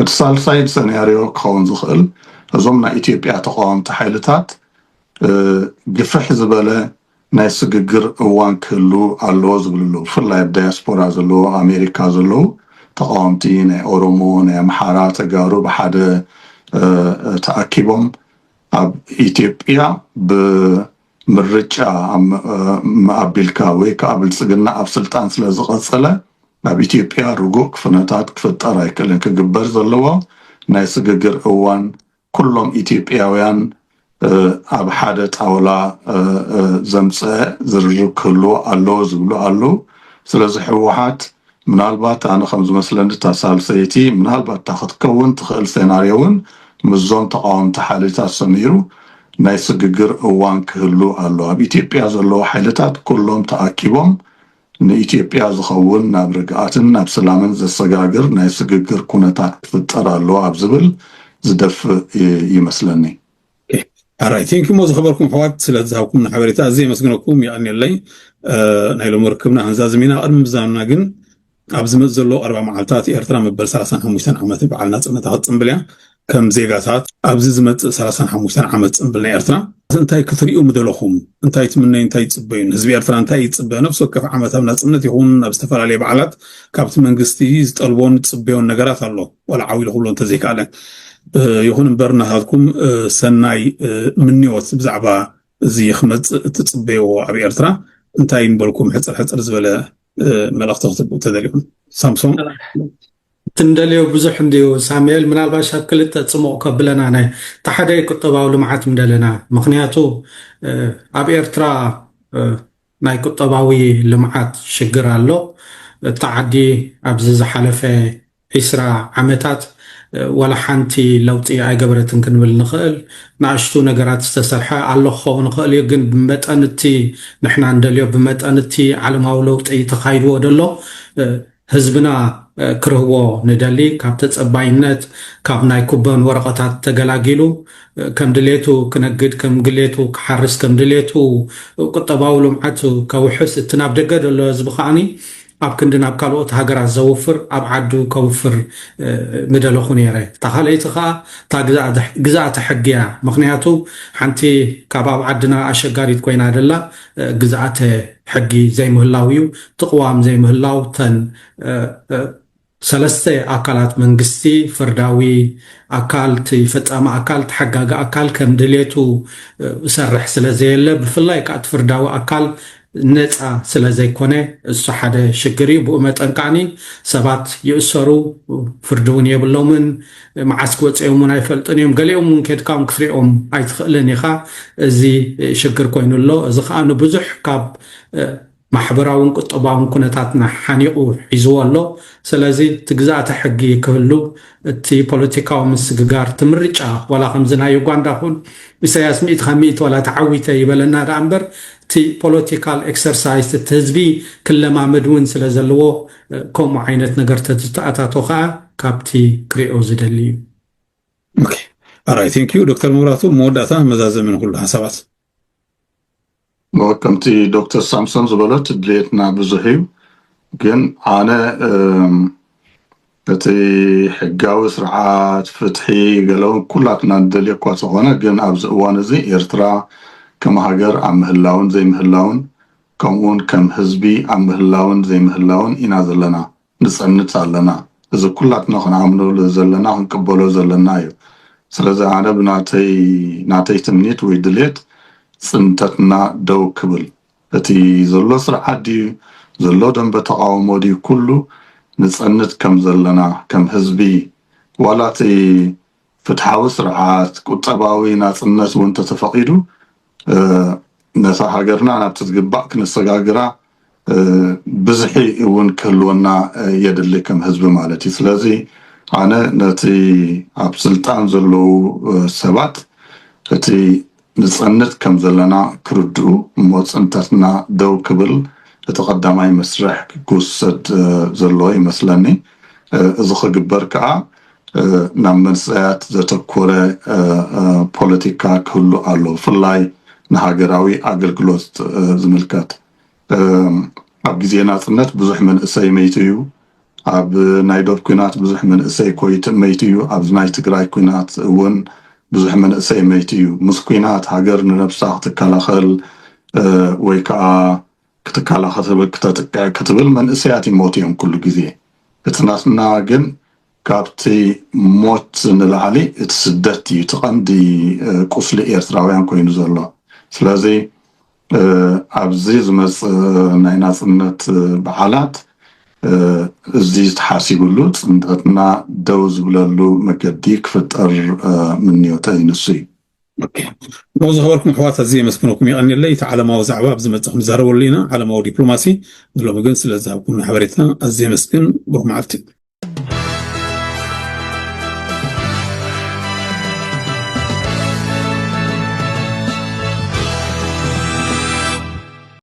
እቲ ሳልሳይ ሰናርዮ ክኸውን ዝኽእል እዞም ናይ ኢትዮጵያ ተቃወምቲ ሓይልታት ግፍሕ ዝበለ ናይ ስግግር እዋን ክህሉ ኣለዎ ዝብልሉ ብፍላይ ኣብ ዳያስፖራ ዘለዎ ኣሜሪካ ዘለው ተቃወምቲ ናይ ኦሮሞ ናይ ኣምሓራ ተጋሩ ብሓደ ተኣኪቦም ኣብ ኢትዮጵያ ብምርጫ ኣቢልካ ወይ ከዓ ብልፅግና ኣብ ስልጣን ስለ ዝቐፀለ ኣብ ኢትዮጵያ ርጉእ ክፍነታት ክፍጠር ኣይክእልን ክግበር ዘለዎ ናይ ስግግር እዋን ኩሎም ኢትዮጵያውያን ኣብ ሓደ ጣውላ ዘምፅአ ዝርርብ ክህልዎ ኣለዎ ዝብሉ ኣለው ስለዚ ሕወሓት ምናልባት ኣነ ከም ዝመስለኒ ታሳልሰይቲ ምናልባት ታክትከውን ትኽእል ሴናርዮ እውን ምዞም ተቃወምቲ ሓይልታት ሰሚሩ ናይ ስግግር እዋን ክህሉ ኣሎ ኣብ ኢትዮጵያ ዘለዎ ሓይልታት ኩሎም ተኣኪቦም ንኢትዮጵያ ዝኸውን ናብ ርግኣትን ናብ ሰላምን ዘሰጋግር ናይ ስግግር ኩነታት ክፍጠር ኣለዎ ኣብ ዝብል ዝደፍእ ይመስለኒ Alright, thank you most خبركم حوات سلات زهاوكم نحبريتا زي مسكنكم يعني اللي نايلو مركبنا هنزازمينا قدم بزامنا جن أبزمت زلو 4 معلتات إرترا مبل 35 عامة بعلنا تقنتها تنبليا كم زيغاتات أبزمت 35 عامة تنبلنا إرترا انتاي كثريو مدلوخم انتاي تمنى انتاي تسبين هزبي إرترا انتاي تسبين نفسه كف عامة من تقنت يكون أبستفال عليه بعلات كابت منقستي يتطلبون تسبين نقرات الله ولا عاويل خلون تزيك عليه يكون برنا هذكم سناي منيوت بزعبا زي خمت تتصبيو أبي إرترا انتاين بالكم حتر زبالة ملأخت تدليون سامسون تندليو بزح نديو ساميل من الباشا كلتا تسمو قبلنا أنا تحدي كتباو لمعات مدلنا مخنياتو أبي إرترا ناي كتباوي لمعات شجر له تعدي أبزز حلفة إسرا عمتات ولا حنتي لو تي عجبرتن كنبل نخل نعشتو نجارات استسرحة على خو نخل يجن بمتأنتي نحن عندنا بمتأنتي على ما ولو تي تخيل ودلو حزبنا كرهوا ندلي كابتت أباينات كابنا يكبون ورقات تجلاجيلو كم دليتو كنجد كم دليتو كحرس كم دليتو كتباولم عتو كوحس التناب دقد ولا زبخاني أب كندنا بكالوت هاجر الزوفر أب عدو كوفر مدلو خنيره تخليتها تجزاء تحقيا مخنياتو حنتي كباب عدنا أشجاريت كوين عدلا جزاء حقي زي مهلاويو تقوام زي مهلاو تن ሰለስተ ኣካላት መንግስቲ ፍርዳዊ ኣካል ፈጻሚ ኣካል ተሓጋጊ ኣካል ከም ድሌቱ ዝሰርሕ ስለ ዘየለ ብፍላይ ከዓ ፍርዳዊ ኣካል ነፃ ስለ ዘይኮነ እሱ ሓደ ሽግር እዩ ብኡ መጠን ከዓኒ ሰባት ይእሰሩ ፍርዲ እውን የብሎምን መዓስ ክወፅኦም እውን ኣይፈልጡን እዮም ገሊኦም እውን ከድካውን ክፍሪኦም ኣይትኽእልን ኢኻ እዚ ሽግር ኮይኑ ኣሎ እዚ ከዓ ንብዙሕ ካብ ማሕበራውን ቁጠባውን ኩነታትና ሓኒቑ ሒዝዎ ኣሎ ስለዚ ትግዛእቲ ሕጊ ክህሉ እቲ ፖለቲካዊ ምስግጋር ትምርጫ ዋላ ከምዚ ናይ ዩጋንዳ ኩን ኢሳያስ 100 ዋላ ተዓዊተ ይበለና ዳ እምበር እቲ ፖለቲካል ኤክሰርሳይዝ እቲ ህዝቢ ክለማመድ እውን ስለ ዘለዎ ከምኡ ዓይነት ነገር ተተኣታቶ ከዓ ካብቲ ክሪኦ ዝደሊ እዩ ኦኬ አራይ ቴንክ ዩ ዶክተር መብራቱ መወዳእታ መዛዘምን ኩሉ ሓሳባት ከምቲ ዶክተር ሳምሶን ዝበሎት ድሌትና ብዙሕ እዩ ግን ኣነ እቲ ሕጋዊ ስርዓት ፍትሒ ገለውን ኩላትና ንደልዮ እኳ ዝኾነ ግን ኣብዚ እዋን እዚ ኤርትራ ከም ሃገር ኣብ ምህላውን ዘይምህላውን ከምኡውን ከም ህዝቢ ኣብ ምህላውን ዘይምህላውን ኢና ዘለና ንፀንት ኣለና እዚ ኩላትና ክንኣምነሉ ዘለና ክንቅበሎ ዘለና እዩ ስለዚ ኣነ ብናተይ ትምኒት ወይ ድሌት ፅንተትና ደው ክብል እቲ ዘሎ ስርዓት ድዩ ዘሎ ደንበ ተቃውሞ ድዩ ኩሉ ንፀንት ከም ዘለና ከም ህዝቢ ዋላ እቲ ፍትሓዊ ስርዓት ቁጠባዊ ናፅነት እውን ተተፈቂዱ ነታ ሃገርና ናብቲ ዝግባእ ክነሰጋግራ ብዝሒ እውን ክህልወና የድሊ ከም ህዝቢ ማለት እዩ ስለዚ ኣነ ነቲ ኣብ ስልጣን ዘለው ሰባት እቲ ንፀንት ከም ዘለና ክርድኡ ሞፅንተትና ደው ክብል እቲ ቀዳማይ መስርሕ ክውሰድ ዘለዎ ይመስለኒ እዚ ክግበር ከዓ ናብ መንስያት ዘተኮረ ፖለቲካ ክህሉ ኣሎ ብፍላይ ንሃገራዊ ኣገልግሎት ዝምልከት ኣብ ግዜ ናፅነት ብዙሕ መንእሰይ መይቱ እዩ ኣብ ናይ ዶብ ኩናት ብዙሕ መንእሰይ መይቱ እዩ ኣብ ናይ ትግራይ ኩናት እውን ብዙሕ መንእሰይ መይቱ እዩ ምስ ኩናት ሃገር ንነብሳ ክትከላኸል ወይ ከዓ ክትከላኸል ክትብል መንእሰያት ይሞቱ እዮም ኩሉ ግዜ እቲ ናትና ግን ካብቲ ሞት ንላዕሊ እቲ ስደት እዩ እቲ ቀንዲ ቁስሊ ኤርትራውያን ኮይኑ ዘሎ ስለዚ ኣብዚ ዝመፅእ ናይ ናፅነት በዓላት እዚ ዝተሓሲብሉ ፅንተትና ደው ዝብለሉ መገዲ ክፍጠር ምንዮተይ ንሱ እዩ نوز خبركم حوات هذه مسكنكم يعني اللي تعلم وزعوا بزمت زهروا لنا على مو دبلوماسي لو بجنس لازم كنا حبرتنا هذه مسكن بروح معتي